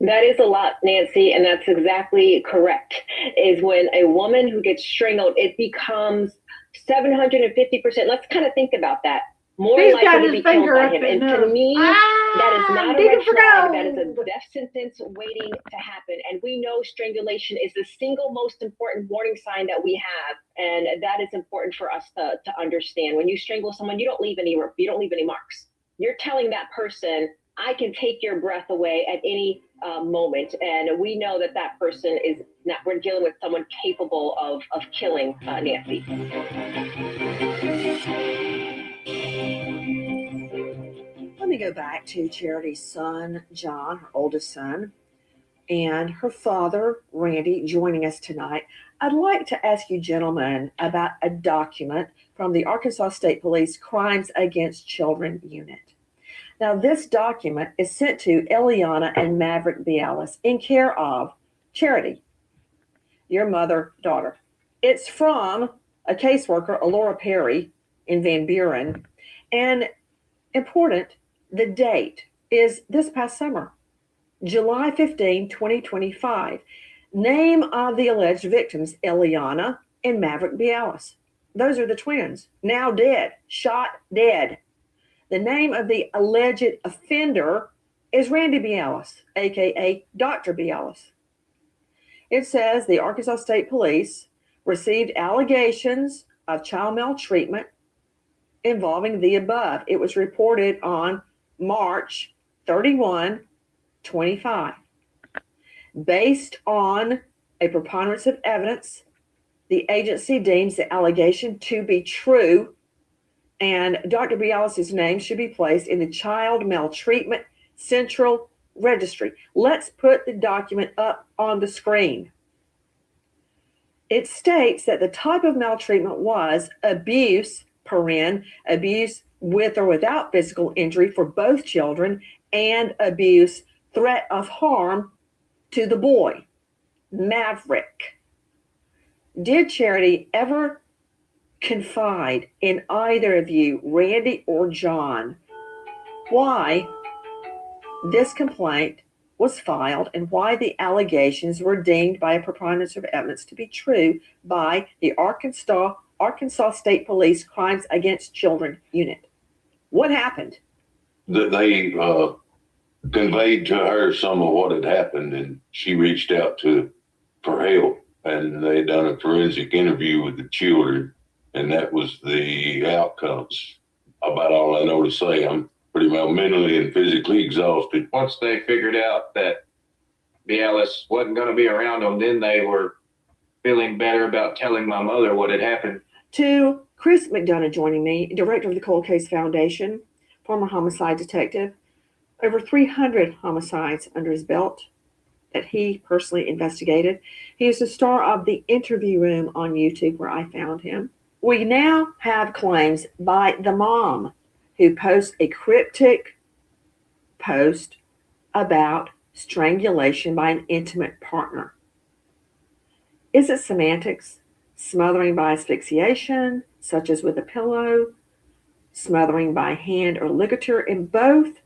[SPEAKER 13] That is a lot, Nancy, and that's exactly correct. Is when a woman who gets strangled, it becomes 750%. Let's kind of think about that. More
[SPEAKER 1] He's
[SPEAKER 13] likely
[SPEAKER 1] got
[SPEAKER 13] to
[SPEAKER 1] his
[SPEAKER 13] be killed
[SPEAKER 1] finger
[SPEAKER 13] by
[SPEAKER 1] up
[SPEAKER 13] him.
[SPEAKER 1] in
[SPEAKER 13] And to
[SPEAKER 1] there.
[SPEAKER 13] me, that is not a
[SPEAKER 1] digging
[SPEAKER 13] red
[SPEAKER 1] for
[SPEAKER 13] flag. That is a
[SPEAKER 1] gold.
[SPEAKER 13] death sentence waiting to happen. And we know strangulation is the single most important warning sign that we have. And that is important for us to understand. When you strangle someone, you don't leave any marks. You're telling that person, I can take your breath away at any moment. And we know that that person is not, we're dealing with someone capable of killing Nancy.
[SPEAKER 4] Let me go back to Charity's son, John, her oldest son, and her father, Randy, joining us tonight. I'd like to ask you gentlemen about a document from the Arkansas State Police Crimes Against Children Unit. Now, this document is sent to Eliana and Maverick Bialis in care of Charity, your daughter. It's from a caseworker, Alora Perry, in Van Buren. And important, the date is this past summer, July 15, 2025. Name of the alleged victims, Eliana and Maverick Bialis. Those are the twins, now dead, shot dead. The name of the alleged offender is Randy Bialis, aka Dr. Bialis. It says the Arkansas State Police received allegations of child maltreatment involving the above. It was reported on March 31, 25. Based on a preponderance of evidence, the agency deems the allegation to be true, and Dr. Bialis' name should be placed in the Child Maltreatment Central Registry. Let's put the document up on the screen. It states that the type of maltreatment was abuse, abuse with or without physical injury for both children, and abuse, threat of harm to the boy, Maverick. Did Charity ever confide in either of you, Randy or John, why this complaint was filed and why the allegations were deemed by a preponderance of evidence to be true by the Arkansas State Police Crimes Against Children Unit? What happened?
[SPEAKER 6] That they conveyed to her some of what had happened, and she reached out for help, and they had done a forensic interview with the children, and that was the outcomes. About all I know to say. I'm pretty well mentally and physically exhausted.
[SPEAKER 7] Once they figured out that Bialis wasn't going to be around them, then they were feeling better about telling my mother what had happened.
[SPEAKER 4] To Chris McDonough joining me, director of the Cold Case Foundation, former homicide detective, over 300 homicides under his belt that he personally investigated. He is the star of the Interview Room on YouTube, where I found him. We now have claims by the mom, who posts a cryptic post about strangulation by an intimate partner. Is it semantics? Smothering by asphyxiation, such as with a pillow, smothering by hand or ligature. In both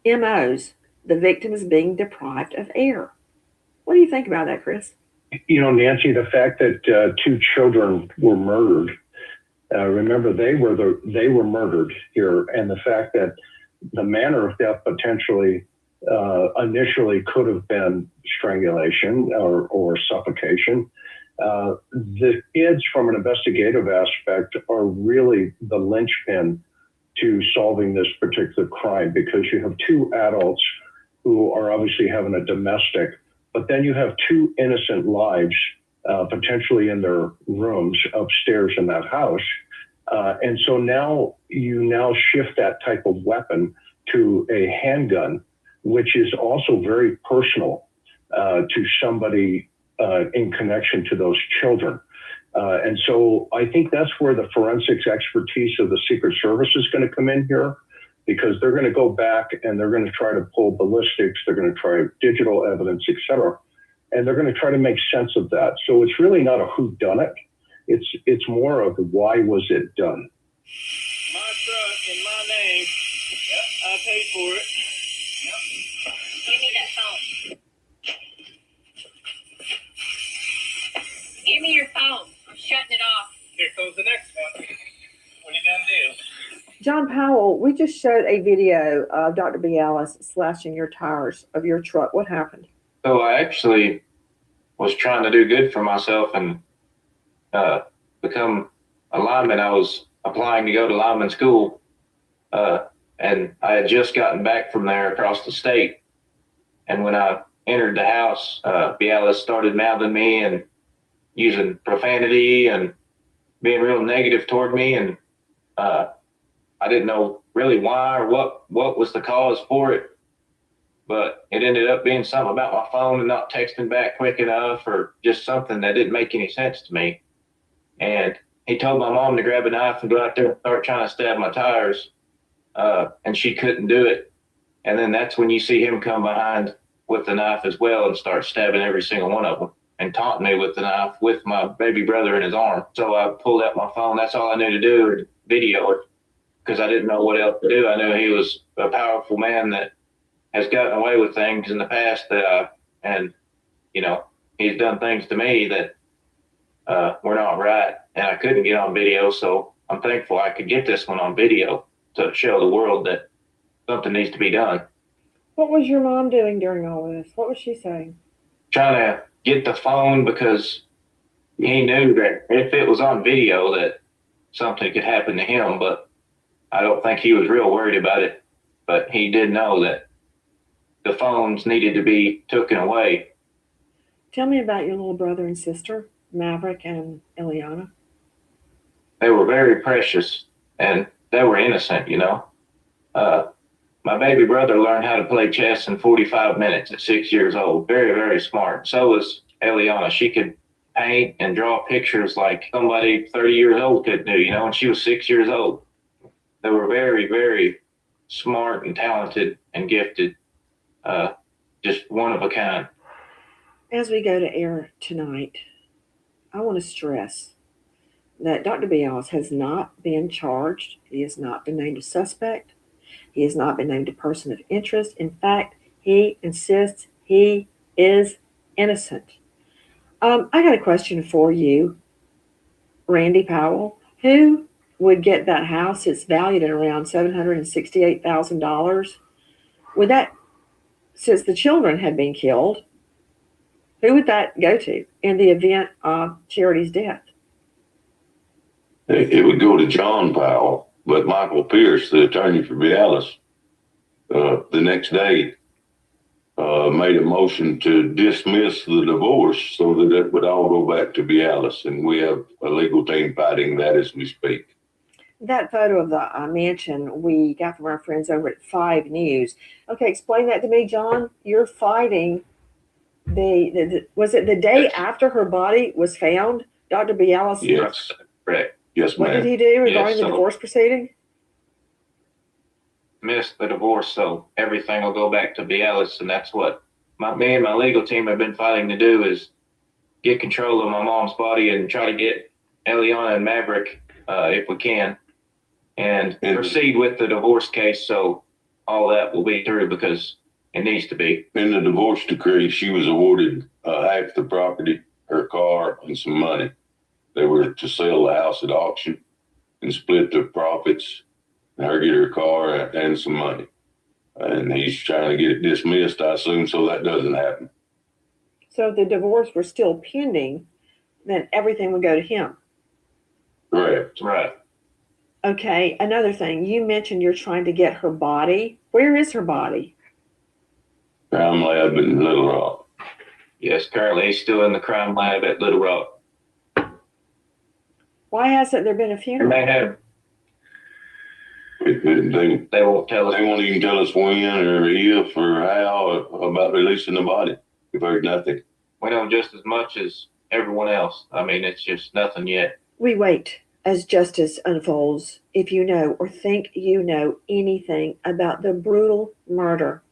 [SPEAKER 4] MOs, the victim is being deprived of air. What do you think about that, Chris?
[SPEAKER 14] You know, Nancy, the fact that two children were murdered, remember they were murdered here, and the fact that the manner of death potentially initially could have been strangulation or suffocation. The kids, from an investigative aspect, are really the linchpin to solving this particular crime, because you have two adults who are obviously having a domestic, but then you have two innocent lives potentially in their rooms upstairs in that house. And so now you shift that type of weapon to a handgun, which is also very personal to somebody in connection to those children. And so I think that's where the forensics expertise of the Secret Service is going to come in here, because they're going to go back and they're going to try to pull ballistics, they're going to try digital evidence, et cetera, and they're going to try to make sense of that. So it's really not a whodunit. It's more of why was it done?
[SPEAKER 15] My truck in my name. Yep, I paid for it. Yep.
[SPEAKER 2] Give me that phone. Give me your phone. I'm shutting it off.
[SPEAKER 15] Here comes the next one. What are you gonna do?
[SPEAKER 4] John Powell, we just showed a video of Dr. Bialis slashing your tires of your truck. What happened?
[SPEAKER 7] So I actually was trying to do good for myself and become a lineman. I was applying to go to lineman school, and I had just gotten back from there across the state. And when I entered the house, Bialis started mouthing me and using profanity and being real negative toward me. And I didn't know really why or what was the cause for it. But it ended up being something about my phone and not texting back quick enough, or just something that didn't make any sense to me. And he told my mom to grab a knife and go out there and start trying to stab my tires. And she couldn't do it. And then that's when you see him come behind with the knife as well and start stabbing every single one of them and taunting me with the knife with my baby brother in his arm. So I pulled out my phone. That's all I knew to do, video it, because I didn't know what else to do. I knew he was a powerful man that has gotten away with things in the past he's done things to me that were not right, and I couldn't get on video. So I'm thankful I could get this one on video to show the world that something needs to be done.
[SPEAKER 4] What was your mom doing during all of this? What was she saying?
[SPEAKER 7] Trying to get the phone because he knew that if it was on video that something could happen to him, but I don't think he was real worried about it. But he did know that the phones needed to be taken away.
[SPEAKER 4] Tell me about your little brother and sister, Maverick and Eliana.
[SPEAKER 7] They were very precious and they were innocent, My baby brother learned how to play chess in 45 minutes at 6 years old. Very, very smart. So was Eliana. She could paint and draw pictures like somebody 30 years old could do, and she was 6 years old. They were very, very smart and talented and gifted. Just one of a kind.
[SPEAKER 4] As we go to air tonight, I want to stress that Dr. Bialis has not been charged. He has not been named a suspect. He has not been named a person of interest. In fact, he insists he is innocent. I got a question for you, Randy Powell. Who would get that house? It's valued at around $768,000. Would that, since the children had been killed, who would that go to in the event of Charity's death?
[SPEAKER 6] It would go to John Powell, but Michael Pierce, the attorney for Bialis, the next day made a motion to dismiss the divorce so that it would all go back to Bialis, and we have a legal team fighting that as we speak.
[SPEAKER 4] That photo of the mansion we got from our friends over at 5 News. Okay, explain that to me, John. You're fighting was it the day after her body was found? Dr. Bialis?
[SPEAKER 6] Yes.
[SPEAKER 7] Correct.
[SPEAKER 6] Yes,
[SPEAKER 4] What
[SPEAKER 6] ma'am.
[SPEAKER 4] did he do regarding the divorce proceeding?
[SPEAKER 7] Missed the divorce, so everything will go back to Bialis, and that's what me and my legal team have been fighting to do, is get control of my mom's body and try to get Eliana and Maverick, if we can, and proceed with the divorce case, so all that will be through, because it needs to be.
[SPEAKER 6] In the divorce decree, she was awarded half the property, her car, and some money. They were to sell the house at auction and split the profits, and her get her car and some money. And he's trying to get it dismissed, I assume, so that doesn't happen.
[SPEAKER 4] So if the divorce were still pending, then everything would go to him.
[SPEAKER 6] Correct.
[SPEAKER 7] Right.
[SPEAKER 4] Okay, another thing. You mentioned you're trying to get her body. Where is her body?
[SPEAKER 6] Crime lab in Little Rock.
[SPEAKER 7] Yes, currently he's still in the crime lab at Little Rock.
[SPEAKER 4] Why hasn't there been a funeral?
[SPEAKER 7] They have.
[SPEAKER 6] They
[SPEAKER 7] won't tell us.
[SPEAKER 6] They won't even tell us when or if or how about releasing the body. We've heard nothing.
[SPEAKER 7] We know just as much as everyone else. I mean, it's just nothing yet.
[SPEAKER 4] We wait as justice unfolds. If you know or think you know anything about the brutal murder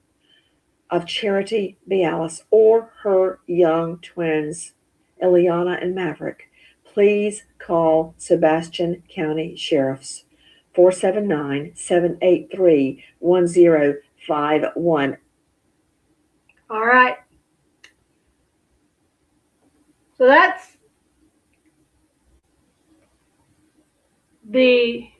[SPEAKER 4] of Charity Bialis or her young twins, Eliana and Maverick, please call Sebastian County Sheriff's 479-783-1051.
[SPEAKER 1] All right. So that's the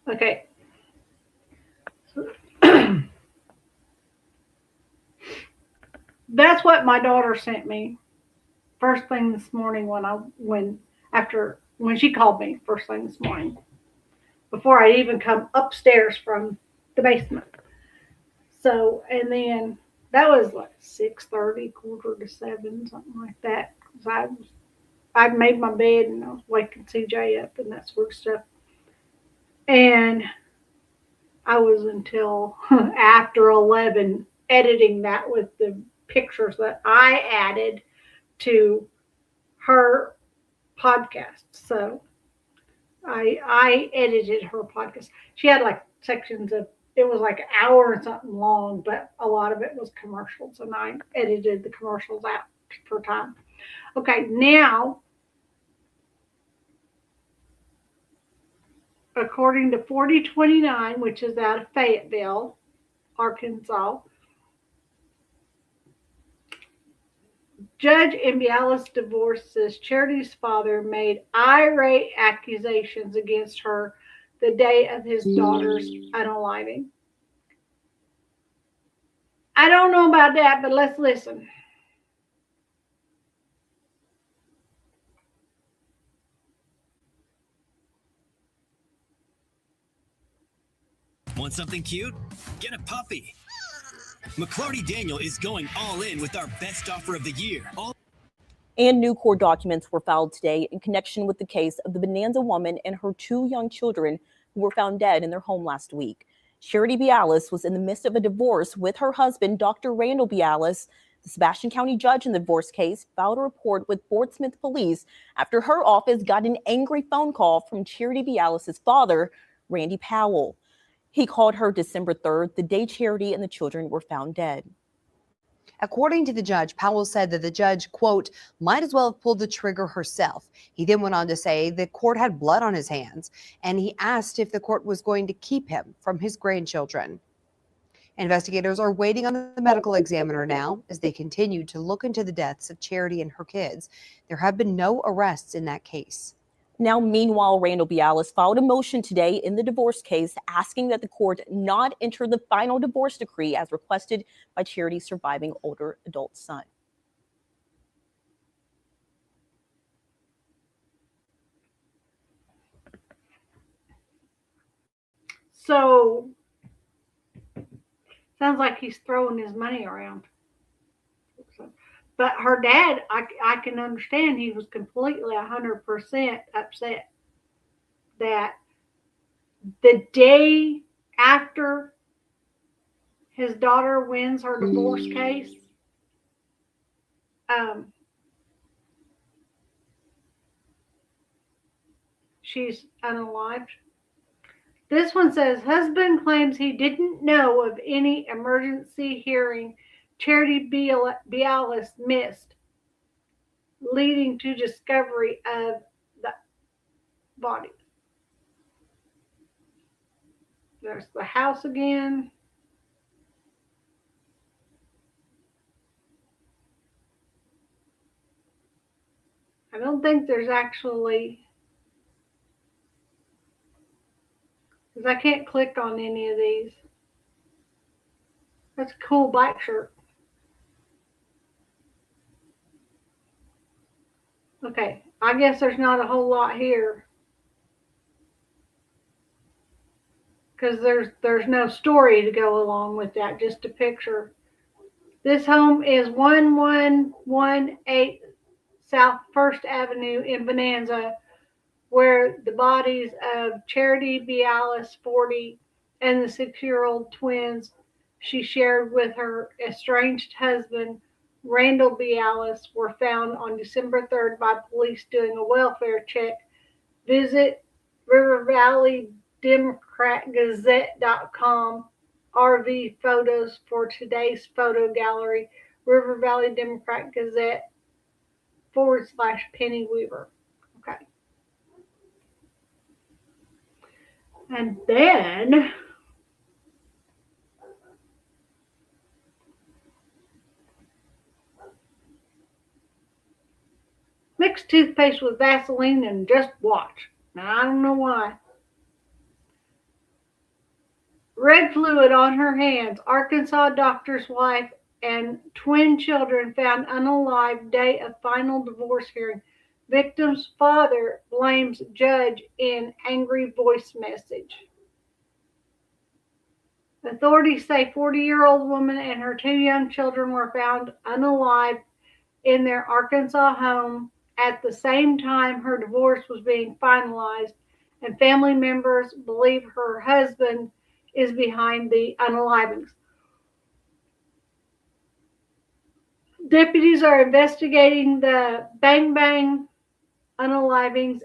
[SPEAKER 1] okay. That's what my daughter sent me first thing this morning when she called me first thing this morning before I even come upstairs from the basement. So, and then that was like 6:30, 6:45, something like that. Cause I'd made my bed and I was waking CJ up and that sort of stuff. And I was until after 11 editing that with the pictures that I added to her podcast. So I edited her podcast. She had like sections of, it was like an hour and something long, but a lot of it was commercials, and I edited the commercials out for time. Okay, now, according to 4029, which is out of Fayetteville, Arkansas, Judge in Bialis divorce says Charity's father made irate accusations against her the day of his daughter's unaliving. I don't know about that, but let's listen.
[SPEAKER 16] Want something cute? Get a puppy. McClarty Daniel is going all in with our best offer of the year.
[SPEAKER 17] And new court documents were filed today in connection with the case of the Bonanza woman and her 2 young children who were found dead in their home last week. Charity Bialis was in the midst of a divorce with her husband, Dr. Randall Bialis. The Sebastian County judge in the divorce case filed a report with Fort Smith Police after her office got an angry phone call from Charity Bialis' father, Randy Powell. He called her December 3rd, the day Charity and the children were found dead.
[SPEAKER 18] According to the judge, Powell said that the judge, quote, might as well have pulled the trigger herself. He then went on to say the court had blood on his hands, and he asked if the court was going to keep him from his grandchildren. Investigators are waiting on the medical examiner now as they continue to look into the deaths of Charity and her kids. There have been no arrests in that case.
[SPEAKER 17] Now, meanwhile, Randall Bialis filed a motion today in the divorce case asking that the court not enter the final divorce decree as requested by Charity's surviving older adult son.
[SPEAKER 1] So, sounds like he's throwing his money around. But her dad, I can understand he was completely 100% upset that the day after his daughter wins her divorce case, she's unalived. This one says, husband claims he didn't know of any emergency hearing Charity Bialis missed, leading to discovery of the body. There's the house again. I don't think there's actually, because I can't click on any of these. That's a cool black shirt. Okay, I guess there's not a whole lot here. Because there's no story to go along with that, just a picture. This home is 1118 South 1st Avenue in Bonanza, where the bodies of Charity Bialis, 40, and the 6-year-old twins she shared with her estranged husband, Randall Bialis, were found on December 3rd by police doing a welfare check. Visit River Valley DemocratGazette.com RV photos for today's photo gallery. River Valley Democrat Gazette /Penny Weaver. Okay. And then mix toothpaste with Vaseline and just watch. Now, I don't know why. Red fluid on her hands. Arkansas doctor's wife and twin children found unalived day of final divorce hearing. Victim's father blames judge in angry voice message. Authorities say 40-year-old woman and her 2 young children were found unalived in their Arkansas home at the same time her divorce was being finalized, and family members believe her husband is behind the unalivings. Deputies are investigating the Bang Bang unalivings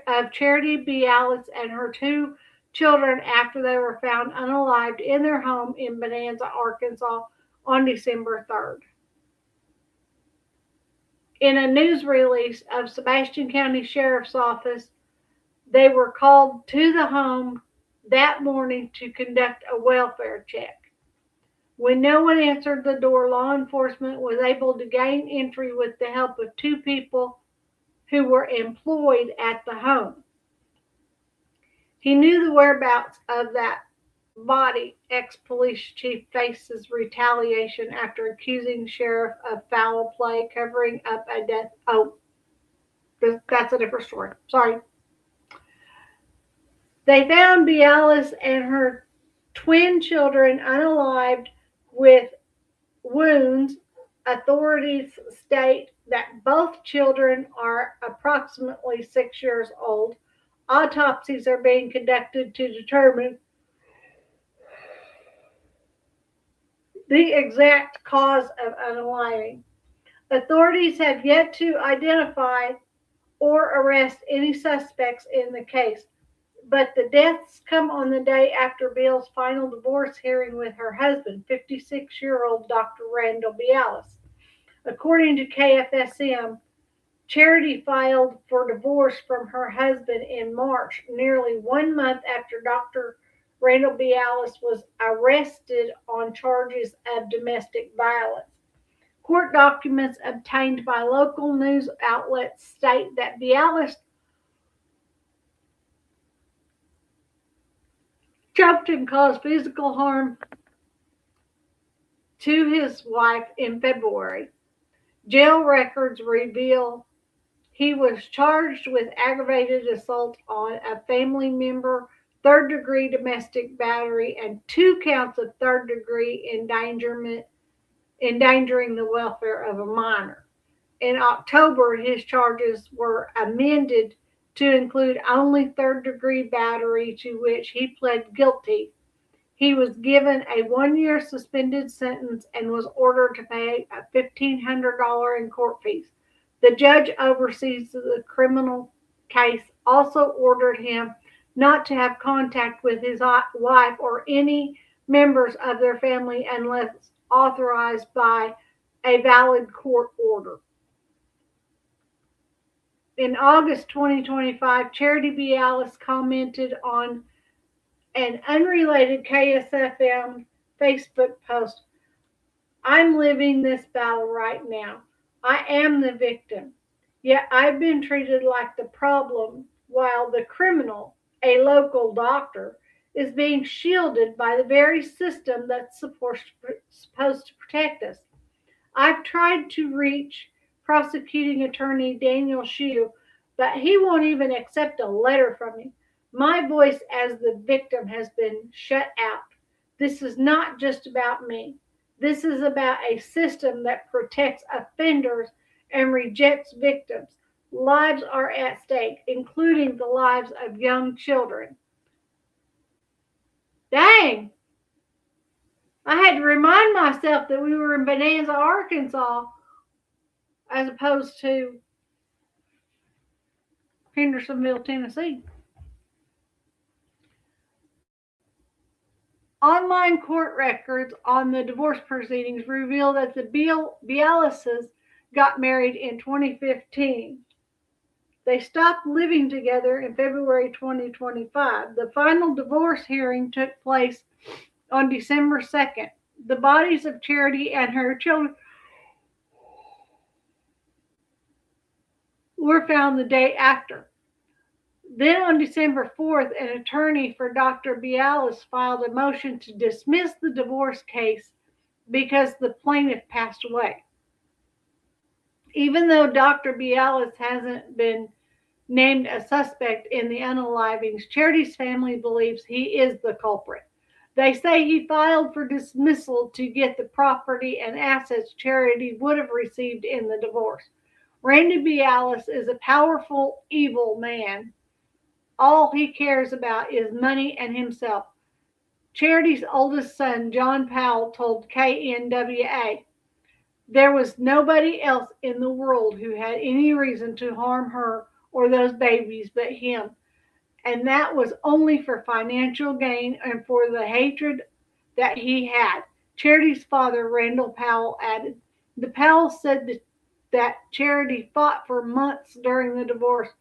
[SPEAKER 1] of Charity B. Alice and her 2 children after they were found unalived in their home in Bonanza, Arkansas on December 3rd. In a news release of Sebastian County Sheriff's Office, they were called to the home that morning to conduct a welfare check. When no one answered the door, law enforcement was able to gain entry with the help of 2 people who were employed at the home. He knew the whereabouts of that body. Ex-police chief faces retaliation after accusing sheriff of foul play, covering up a death. Oh, that's a different story. Sorry. They found Bialis and her twin children unalived with wounds. Authorities state that both children are approximately 6 years old. Autopsies are being conducted to determine the exact cause of unaliving. Authorities have yet to identify or arrest any suspects in the case, but the deaths come on the day after Bill's final divorce hearing with her husband, 56-year-old Dr. Randall Bialis. According to KFSM, Charity filed for divorce from her husband in March, nearly 1 month after Dr. Randall Bialis was arrested on charges of domestic violence. Court documents obtained by local news outlets state that Bialis choked and caused physical harm to his wife in February. Jail records reveal he was charged with aggravated assault on a family member, third-degree domestic battery, and 2 counts of third-degree endangering the welfare of a minor. In October, his charges were amended to include only third-degree battery, to which he pled guilty. He was given a 1-year suspended sentence and was ordered to pay $1,500 in court fees. The judge oversees the criminal case also ordered him not to have contact with his wife or any members of their family unless authorized by a valid court order. In August 2025, Charity Bialis commented on an unrelated KSFM Facebook post. I'm living this battle right now. I am the victim, yet I've been treated like the problem while the criminal, a local doctor, is being shielded by the very system that's supposed to protect us. I've tried to reach prosecuting attorney Daniel Shue, but he won't even accept a letter from me. My voice as the victim has been shut out. This is not just about me. This is about a system that protects offenders and rejects victims. Lives are at stake, including the lives of young children. Dang! I had to remind myself that we were in Bonanza, Arkansas, as opposed to Hendersonville, Tennessee. Online court records on the divorce proceedings reveal that the Bialyses got married in 2015. They stopped living together in February 2025. The final divorce hearing took place on December 2nd. The bodies of Charity and her children were found the day after. Then on December 4th, an attorney for Dr. Bialis filed a motion to dismiss the divorce case because the plaintiff passed away. Even though Dr. Bialis hasn't been named a suspect in the unalivings, Charity's family believes he is the culprit. They say he filed for dismissal to get the property and assets Charity would have received in the divorce. Randy Bialis is a powerful, evil man. All he cares about is money and himself. Charity's oldest son, John Powell, told KNWA, "There was nobody else in the world who had any reason to harm her or those babies but him. And that was only for financial gain and for the hatred that he had." Charity's father, Randall Powell, added. The Powells said that Charity fought for months during the divorce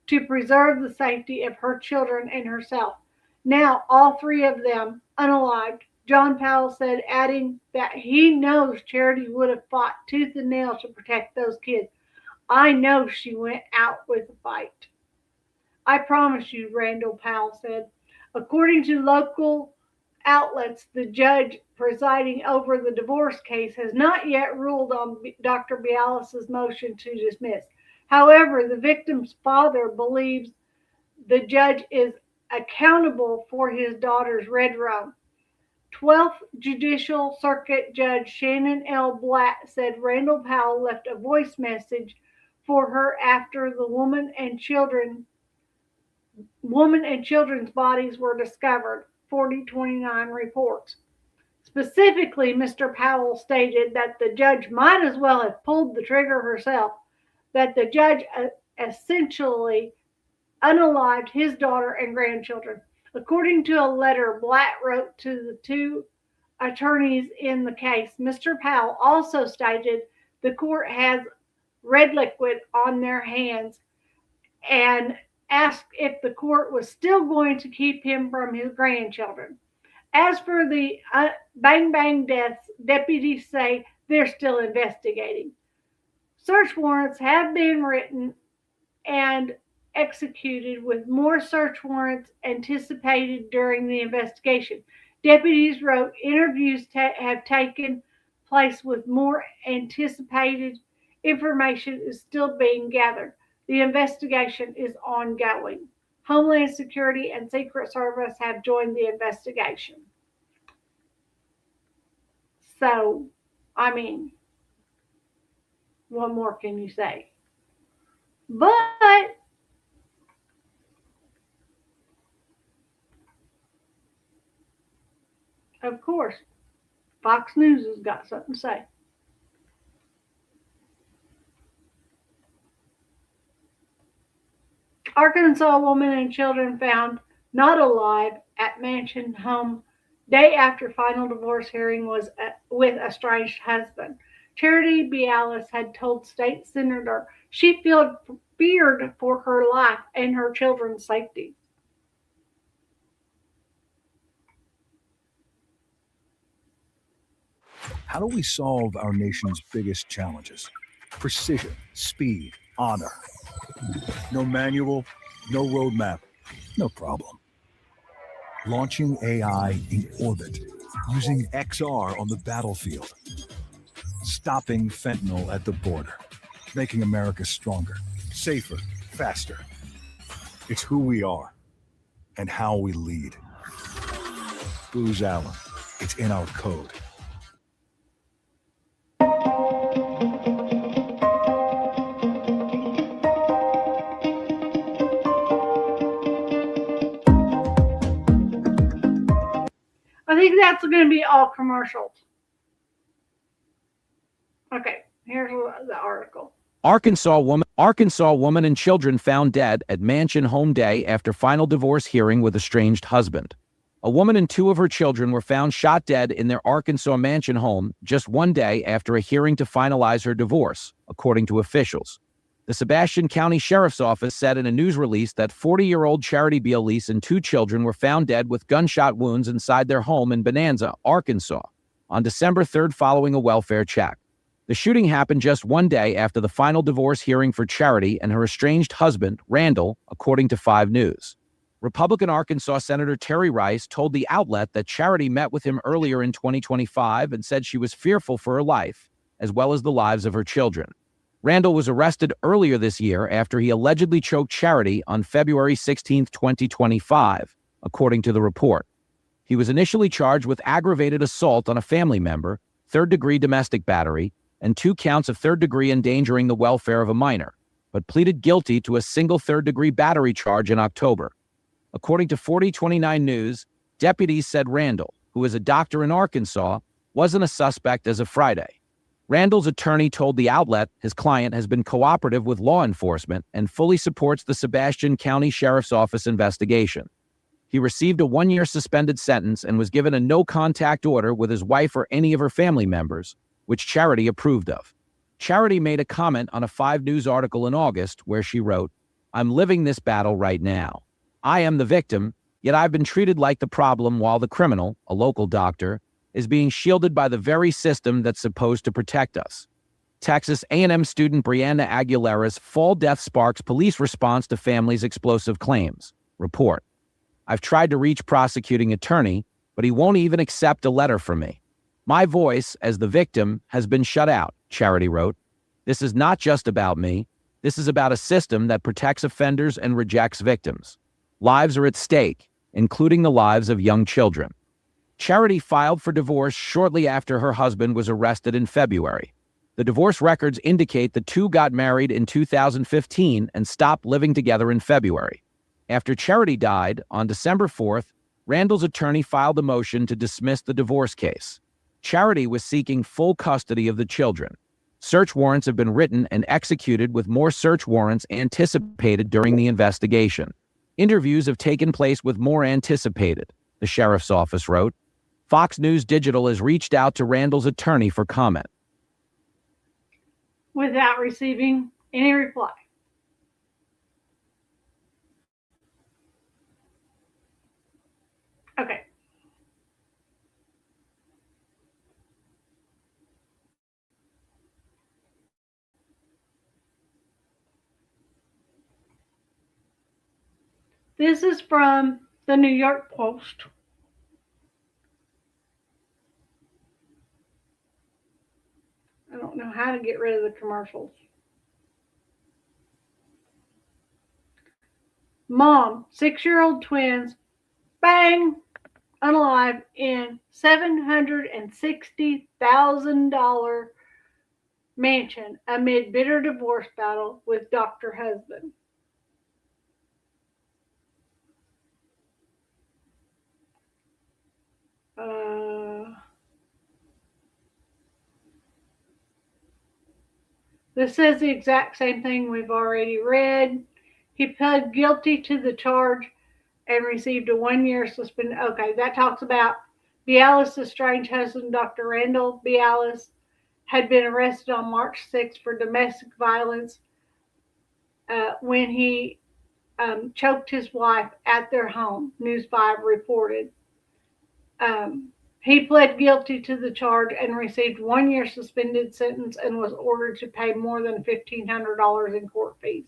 [SPEAKER 1] to preserve the safety of her children and herself. Now, all three of them unalived, John Powell said, adding that he knows Charity would have fought tooth and nail to protect those kids. "I know she went out with a fight." "I promise you," Randall Powell said. According to local outlets, the judge presiding over the divorce case has not yet ruled on Dr. Bialis' motion to dismiss. However, the victim's father believes the judge is accountable for his daughter's red rum. 12th Judicial Circuit Judge Shannon L. Blatt said Randall Powell left a voice message for her after the woman and children's bodies were discovered, 4029 reports. Specifically, Mr. Powell stated that the judge might as well have pulled the trigger herself, that the judge essentially unalived his daughter and grandchildren. According to a letter Blatt wrote to the two attorneys in the case, Mr. Powell also stated the court has red liquid on their hands and asked if the court was still going to keep him from his grandchildren. As for the Bang Bang deaths, deputies say they're still investigating. Search warrants have been written and executed, with more search warrants anticipated during the investigation. Deputies wrote interviews have taken place with more anticipated information is still being gathered. The investigation is ongoing. Homeland Security and Secret Service have joined the investigation. So, I mean, what more can you say? But of course, Fox News has got something to say. Arkansas woman and children found not alive at mansion home day after final divorce hearing was with estranged husband. Charity Bialis had told state senator she feared for her life and her children's safety.
[SPEAKER 19] How do we solve our nation's biggest challenges? Precision, speed, honor. No manual, no roadmap, no problem. Launching AI in orbit, using XR on the battlefield. Stopping fentanyl at the border, making America stronger, safer, faster. It's who we are and how we lead. Booz Allen, it's in our code.
[SPEAKER 1] I think that's going to be all commercials. Okay, here's the article.
[SPEAKER 20] Arkansas woman and children found dead at mansion home day after final divorce hearing with estranged husband. A woman and two of her children were found shot dead in their Arkansas mansion home just one day after a hearing to finalize her divorce, according to officials. The Sebastian County Sheriff's Office said in a news release that 40-year-old Charity Bialise and two children were found dead with gunshot wounds inside their home in Bonanza, Arkansas, on December 3rd following a welfare check. The shooting happened just one day after the final divorce hearing for Charity and her estranged husband, Randall, according to 5 News. Republican Arkansas Senator Terry Rice told the outlet that Charity met with him earlier in 2025 and said she was fearful for her life, as well as the lives of her children. Randall was arrested earlier this year after he allegedly choked Charity on February 16, 2025, according to the report. He was initially charged with aggravated assault on a family member, third-degree domestic battery, and 2 counts of third-degree endangering the welfare of a minor, but pleaded guilty to a single third-degree battery charge in October. According to 4029 News, deputies said Randall, who is a doctor in Arkansas, wasn't a suspect as of Friday. Randall's attorney told the outlet his client has been cooperative with law enforcement and fully supports the Sebastian County Sheriff's Office investigation. He received a 1-year suspended sentence and was given a no-contact order with his wife or any of her family members, which Charity approved of. Charity made a comment on a 5 News article in August where she wrote, "I'm living this battle right now. I am the victim, yet I've been treated like the problem while the criminal, a local doctor, is being shielded by the very system that's supposed to protect us." Texas A&M student Brianna Aguilera's fall death sparks police response to family's explosive claims. Report. "I've tried to reach prosecuting attorney, but he won't even accept a letter from me. My voice, as the victim, has been shut out," Charity wrote. "This is not just about me. This is about a system that protects offenders and rejects victims. Lives are at stake, including the lives of young children." Charity filed for divorce shortly after her husband was arrested in February. The divorce records indicate the two got married in 2015 and stopped living together in February. After Charity died, on December 4th, Randall's attorney filed a motion to dismiss the divorce case. Charity was seeking full custody of the children. Search warrants have been written and executed, with more search warrants anticipated during the investigation. Interviews have taken place with more anticipated, the sheriff's office wrote. Fox News Digital has reached out to Randall's attorney for comment,
[SPEAKER 1] without receiving any reply. Okay. This is from the New York Post. I don't know how to get rid of the commercials. Mom, 6-year-old twins, bang, unalive in $760,000 mansion amid bitter divorce battle with Dr. Husband. This says the exact same thing we've already read. He pled guilty to the charge and received a 1-year suspension. Okay, that talks about Bialis' estranged husband, Dr. Randall Bialis, had been arrested on March 6th for domestic violence when he choked his wife at their home, News 5 reported. He pled guilty to the charge and received 1-year suspended sentence and was ordered to pay more than $1,500 in court fees.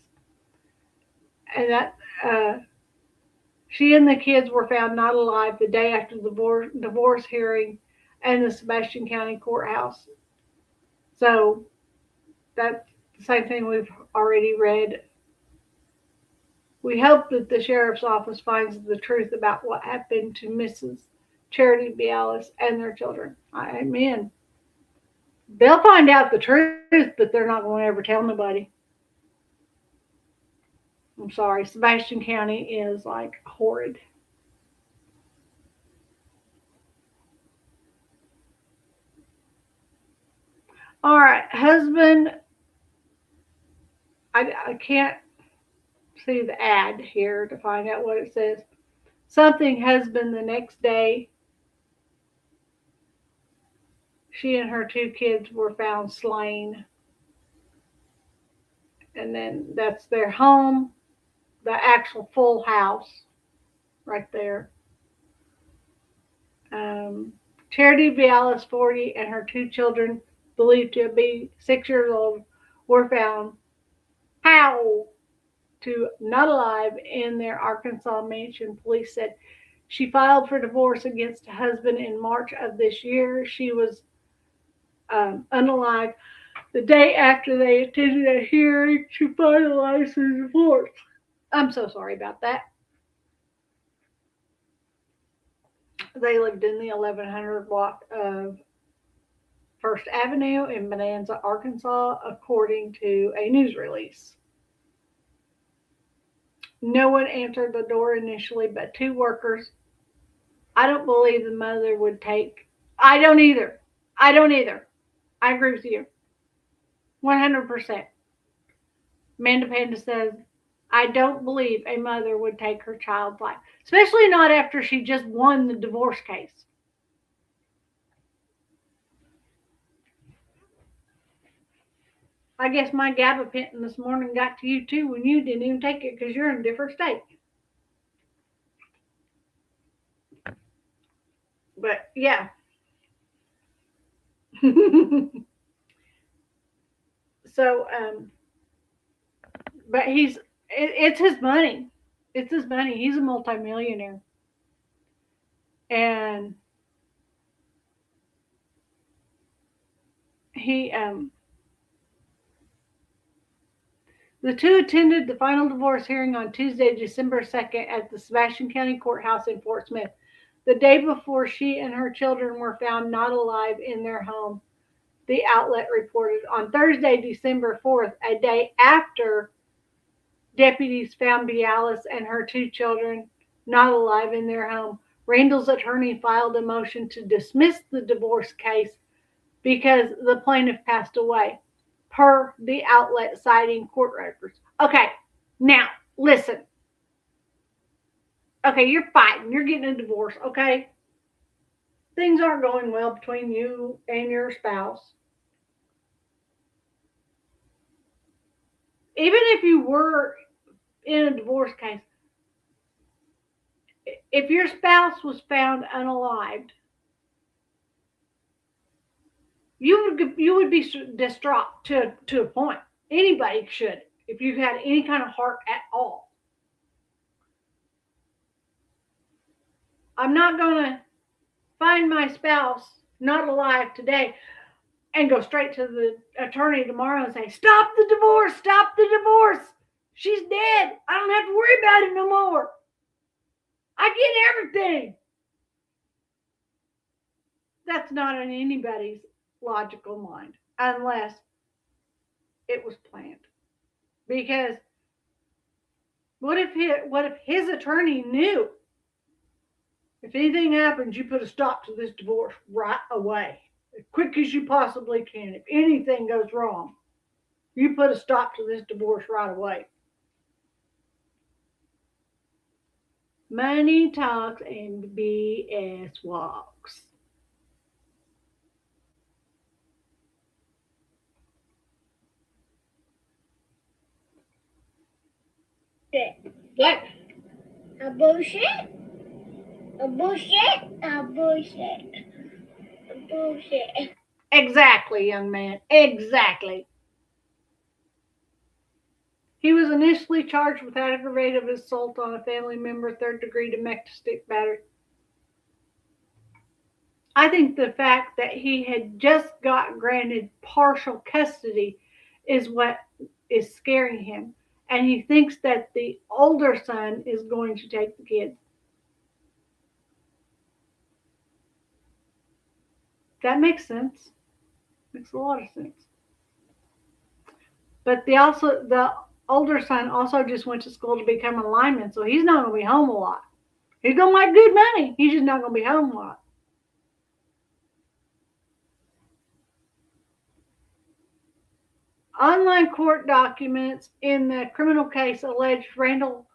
[SPEAKER 1] And that she and the kids were found not alive the day after the divorce hearing in the Sebastian County Courthouse. So that's the same thing we've already read. We hope that the sheriff's office finds the truth about what happened to Mrs. Charity Bialis and their children. Amen. They'll find out the truth, but they're not going to ever tell nobody. I'm sorry, Sebastian County is like horrid. All right, husband. I can't see the ad here to find out what it says. something husband the next day. She and her 2 kids were found slain. And then that's their home, the actual full house right there. Charity Vialis, 40, and her 2 children, believed to be 6 years old, were found not alive in their Arkansas mansion. Police said she filed for divorce against her husband in March of this year. She was unalive the day after they attended a hearing to finalize the divorce. I'm so sorry about that. They lived in the 1100 block of First Avenue in Bonanza, Arkansas, according to a news release. No one answered the door initially, but 2 workers. I don't believe the mother would take. I don't either. I agree with you. 100%. Amanda Panda says, I don't believe a mother would take her child's life, especially not after she just won the divorce case. I guess my gabapentin this morning got to you too when you didn't even take it because you're in a different state. But yeah. So, but it's his money. It's his money. He's a multimillionaire. And the 2 attended the final divorce hearing on Tuesday, December 2nd at the Sebastian County Courthouse in Fort Smith, the day before she and her children were found not alive in their home, the outlet reported. On Thursday, December 4th, a day after deputies found Bialis and her 2 children not alive in their home, Randall's attorney filed a motion to dismiss the divorce case because the plaintiff passed away, per the outlet citing court records. Okay, now, listen. Okay, you're fighting. You're getting a divorce, okay? Things aren't going well between you and your spouse. Even if you were in a divorce case, if your spouse was found unalived, you would be distraught to a point. Anybody should, if you had any kind of heart at all. I'm not going to find my spouse not alive today and go straight to the attorney tomorrow and say, stop the divorce, she's dead, I don't have to worry about it no more, I get everything. That's not in anybody's logical mind unless it was planned. Because what if his attorney knew, if anything happens, you put a stop to this divorce right away, as quick as you possibly can. If anything goes wrong, you put a stop to this divorce right away. Money talks and BS walks.
[SPEAKER 9] What? A bullshit? A bullshit? A bullshit. A bullshit.
[SPEAKER 1] Exactly, young man. Exactly. He was initially charged with aggravated assault on a family member, 3rd-degree domestic battery. I think the fact that he had just got granted partial custody is what is scaring him. And he thinks that the older son is going to take the kids. That makes sense. Makes a lot of sense. But the older son also just went to school to become a lineman, so he's not going to be home a lot. He's going to make good money. He's just not going to be home a lot. Online court documents in the criminal case alleged Randall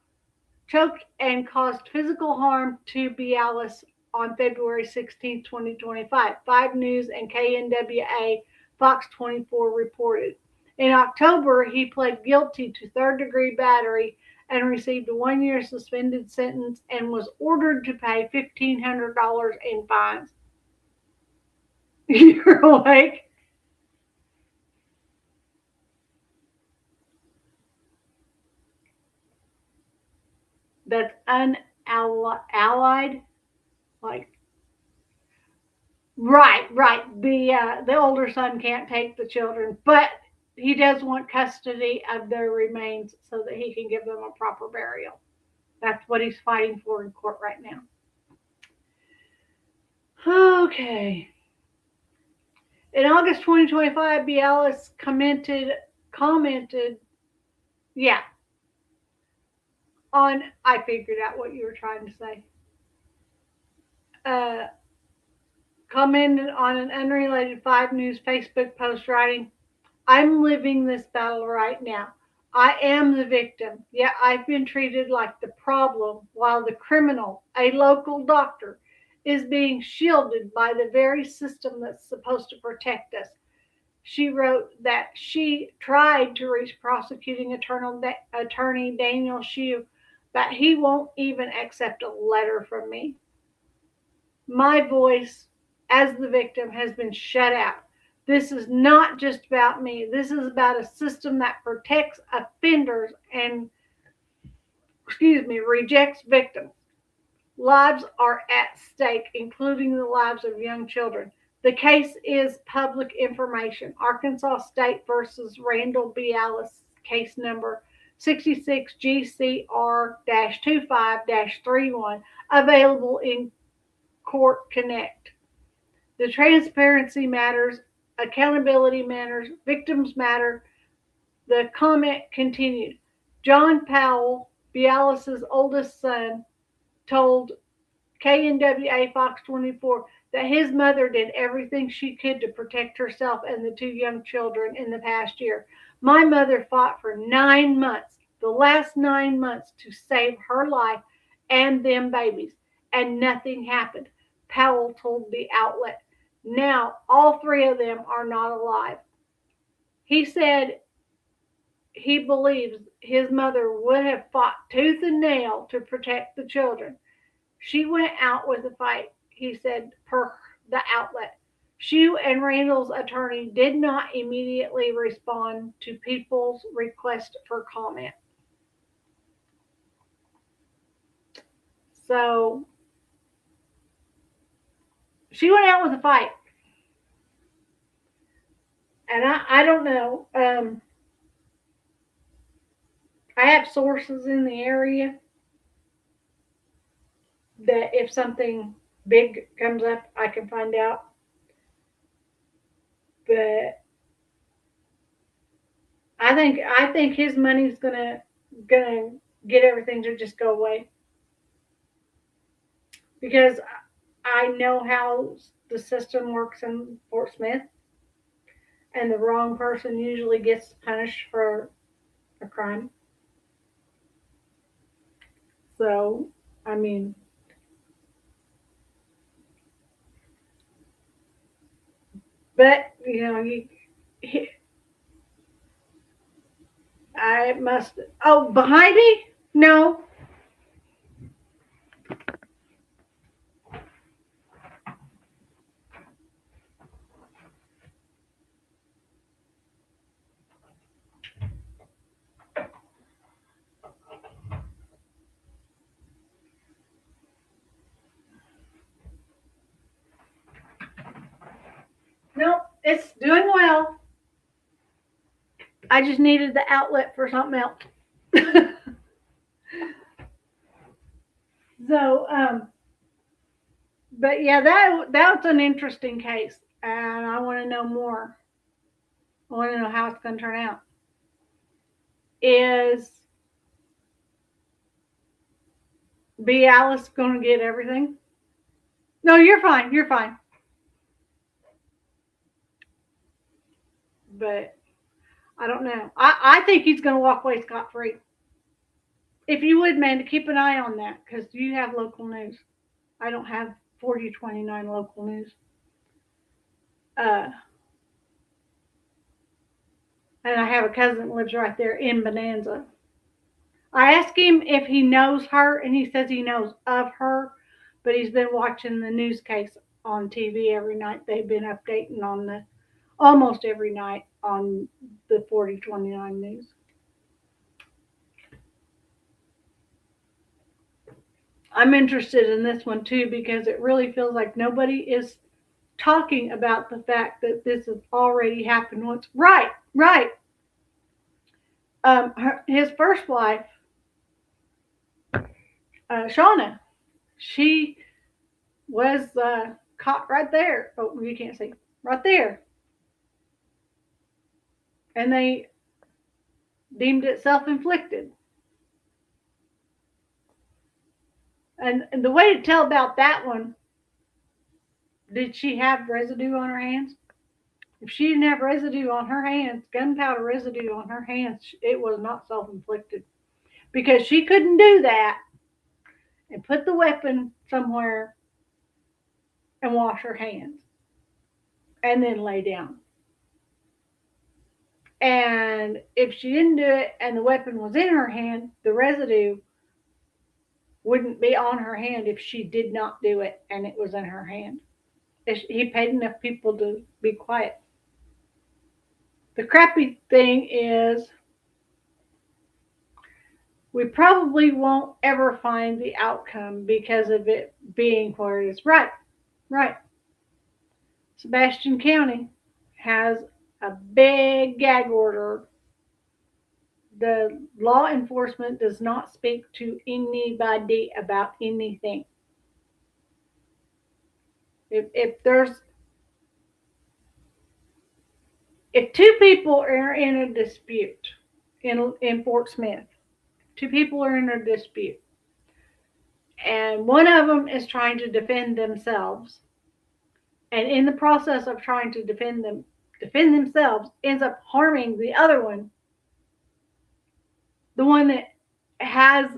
[SPEAKER 1] choked and caused physical harm to Bialis on February 16, 2025. 5 News and KNWA Fox 24 reported. In October, he pled guilty to third-degree battery and received a 1-year suspended sentence and was ordered to pay $1,500 in fines. You're awake? That's unallied, like, right. The older son can't take the children, but he does want custody of their remains so that he can give them a proper burial. That's what he's fighting for in court right now. Okay. In August 2025, Bialis commented, on, I figured out what you were trying to say. Commented on an unrelated 5 News Facebook post writing, I'm living this battle right now. I am the victim, yet I've been treated like the problem while the criminal, a local doctor, is being shielded by the very system that's supposed to protect us. She wrote that she tried to reach prosecuting attorney Daniel Shue, but he won't even accept a letter from me. My voice as the victim has been shut out. This is not just about me. This is about a system that protects offenders and, rejects victims. Lives are at stake, including the lives of young children. The case is public information. Arkansas State versus Randall Bialis, case number 66 GCR-25-31, available in Court Connect. The transparency matters, accountability matters, victims matter. The comment continued. John Powell, Bialis' oldest son, told KNWA Fox 24 that his mother did everything she could to protect herself and the 2 young children in the past year. My mother fought for 9 months, the last 9 months, to save her life and them babies, and nothing happened, Powell told the outlet. Now, all 3 of them are not alive. He said he believes his mother would have fought tooth and nail to protect the children. She went out with a fight, he said, per the outlet. Shue and Randall's attorney did not immediately respond to people's request for comment. So, she went out with a fight. And I don't know. I have sources in the area that if something big comes up, I can find out. But I think his money's gonna get everything to just go away, because I know how the system works in Fort Smith, and the wrong person usually gets punished for a crime. So, I mean, but I must. Oh, behind me? No. Nope, it's doing well. I just needed the outlet for something else. So, but yeah, that's an interesting case, and I want to know more. I want to know how it's going to turn out. Is Bialis going to get everything? No, you're fine. You're fine. But I don't know. I think he's going to walk away scot-free. if you would, man, to keep an eye on that, because you have local news. I don't have 4029 local news. And I have a cousin that lives right there in Bonanza. I asked him if he knows her, and he says he knows of her, but he's been watching the news case on TV every night. They've been updating on almost every night on the 4029 news. I'm interested in this one too, because it really feels like nobody is talking about the fact that this has already happened once. Right. His first wife, Shauna, she was caught right there. Oh, you can't see. Right there. And they deemed it self-inflicted. And the way to tell about that one, did she have residue on her hands? If she didn't have residue on her hands, gunpowder residue on her hands, it was not self-inflicted. Because she couldn't do that and put the weapon somewhere and wash her hands and then lay down. And if she didn't do it and the weapon was in her hand, the residue wouldn't be on her hand if she did not do it and it was in her hand. He paid enough people to be quiet. The crappy thing is we probably won't ever find the outcome because of it being where it is. Right. Sebastian County has a big gag order. The law enforcement does not speak to anybody about anything. If two people are in a dispute in Fort Smith, two people are in a dispute, and one of them is trying to defend themselves, and in the process of trying to defend themselves, ends up harming the other one, the one that has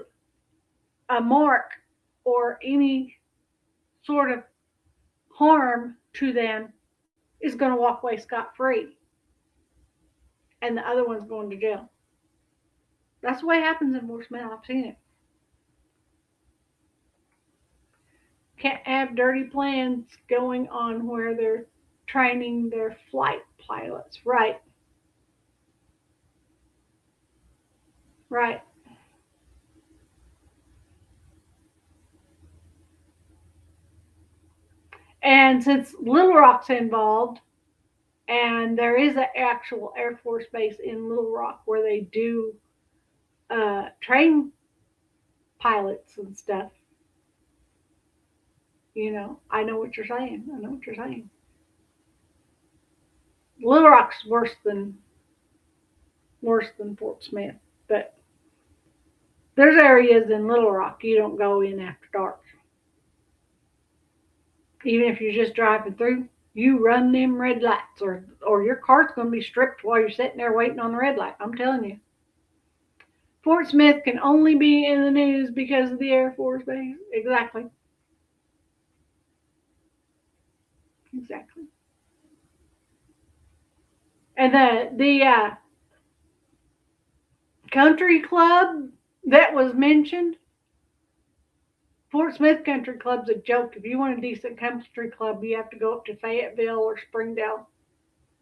[SPEAKER 1] a mark or any sort of harm to them is going to walk away scot-free. And the other one's going to jail. That's the way it happens in Fort Smith. I've seen it. Can't have dirty plans going on where they're training their flight pilots. Right. And since Little Rock's involved, and there is an actual Air Force base in Little Rock where they do train pilots and stuff. You know, I know what you're saying. Little Rock's worse than Fort Smith, but there's areas in Little Rock you don't go in after dark. Even if you're just driving through, you run them red lights, or your car's going to be stripped while you're sitting there waiting on the red light. I'm telling you. Fort Smith can only be in the news because of the Air Force base. Exactly. And the country club that was mentioned, Fort Smith Country Club's a joke. If you want a decent country club, you have to go up to Fayetteville or Springdale.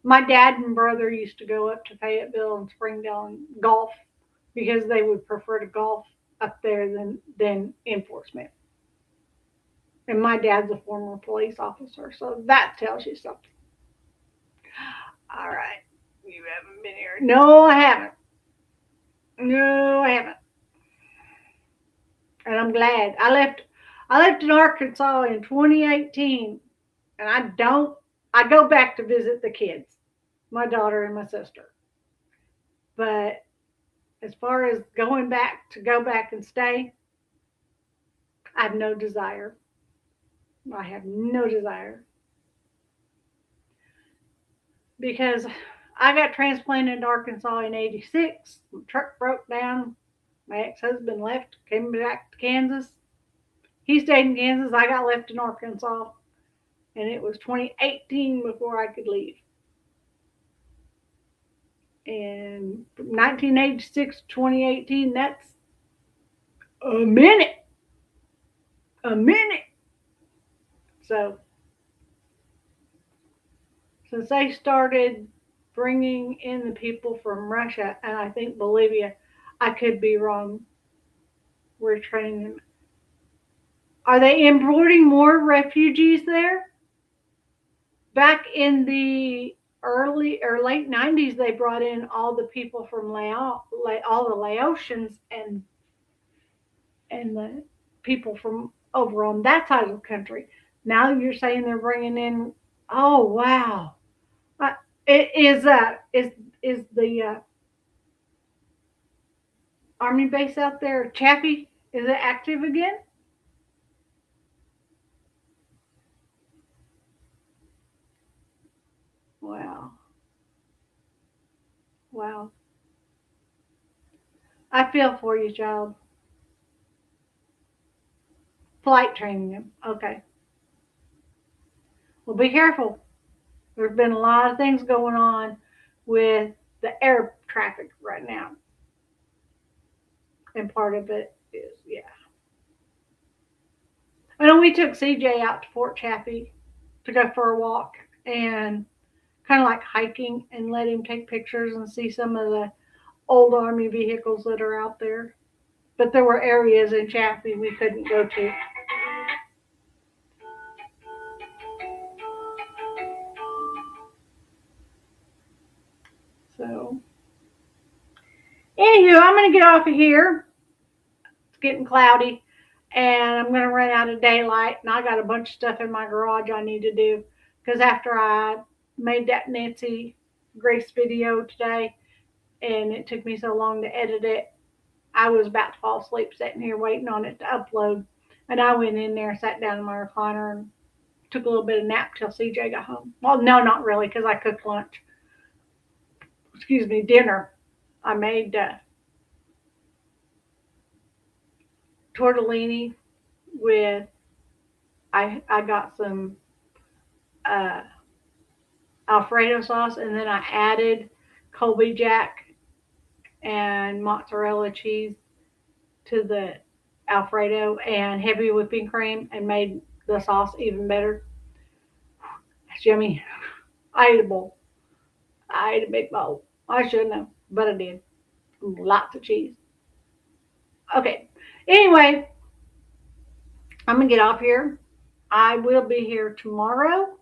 [SPEAKER 1] My dad and brother used to go up to Fayetteville and Springdale and golf because they would prefer to golf up there than in Fort Smith. And my dad's a former police officer, so that tells you something. All right. You haven't been here. No, I haven't. And I'm glad. I left in Arkansas in 2018, and I go back to visit the kids, my daughter and my sister. But as far as go back and stay, I have no desire. Because I got transplanted to Arkansas in '86. The truck broke down. My ex-husband left, came back to Kansas. He stayed in Kansas. I got left in Arkansas. And it was 2018 before I could leave. And from 1986 to 2018, that's a minute. A minute. So, since they started bringing in the people from Russia, and I think Bolivia, I could be wrong. We're training them. Are they importing more refugees there? Back in the early or late 90s, they brought in all the people from Laos, all the Laotians and the people from over on that side of the country. Now you're saying they're bringing in, oh wow. Is the Army base out there, Chaffee, is it active again? Wow. Wow. I feel for you, child. Flight training them. Okay. Well, be careful. There's been a lot of things going on with the air traffic right now. And part of it is, yeah. I know we took CJ out to Fort Chaffee to go for a walk and kind of like hiking and let him take pictures and see some of the old Army vehicles that are out there. But there were areas in Chaffee we couldn't go to. So, anywho, I'm going to get off of here. It's getting cloudy, and I'm going to run out of daylight, and I got a bunch of stuff in my garage I need to do, because after I made that Nancy Grace video today, and it took me so long to edit it, I was about to fall asleep sitting here waiting on it to upload, and I went in there, sat down in my recliner, and took a little bit of nap till CJ got home. Well, no, not really, because I cooked lunch. Dinner. I made tortellini with, I got some Alfredo sauce, and then I added Colby Jack and mozzarella cheese to the Alfredo and heavy whipping cream, and made the sauce even better. It's yummy. I ate a bowl. I ate a big bowl. I shouldn't have, but I did. Lots of cheese. Okay. Anyway, I'm going to get off here. I will be here tomorrow,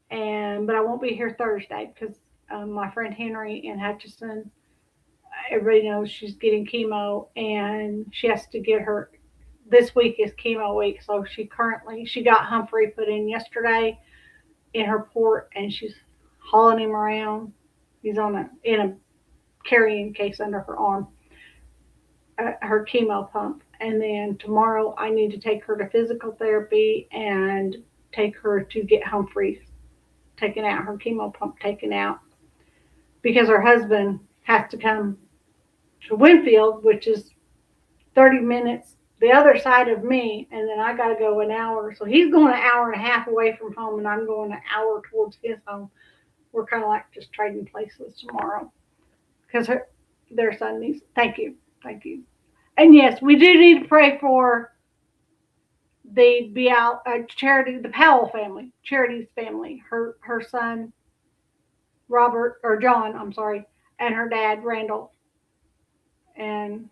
[SPEAKER 1] but I won't be here Thursday because my friend Henry in Hutchinson, everybody knows she's getting chemo, and she has to get her, this week is chemo week, so she got Humphrey put in yesterday in her port, and she's hauling him around. He's in a carrying case under her arm, her chemo pump. And then tomorrow I need to take her to physical therapy and take her to get Humphrey taken out, her chemo pump taken out, because her husband has to come to Winfield, which is 30 minutes the other side of me, and then I got to go an hour. So he's going an hour and a half away from home, and I'm going an hour towards his home. We're kind of like just trading places tomorrow because their son needs. Thank you. And yes, we do need to pray for the Charity, the Powell family, Charity's family, her son John, and her dad Randall, and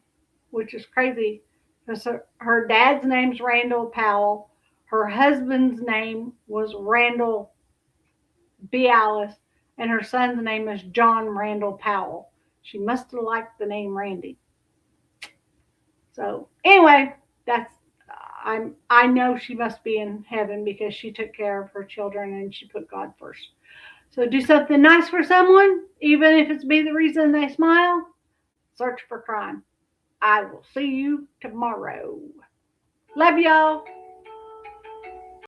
[SPEAKER 1] which is crazy because her dad's name's Randall Powell, her husband's name was Randall Bialis, and her son's name is John Randall Powell. She must have liked the name Randy. So anyway, I know she must be in heaven because she took care of her children and she put God first. So do something nice for someone, even if it's be the reason they smile. Search for crime. I will see you tomorrow. Love y'all.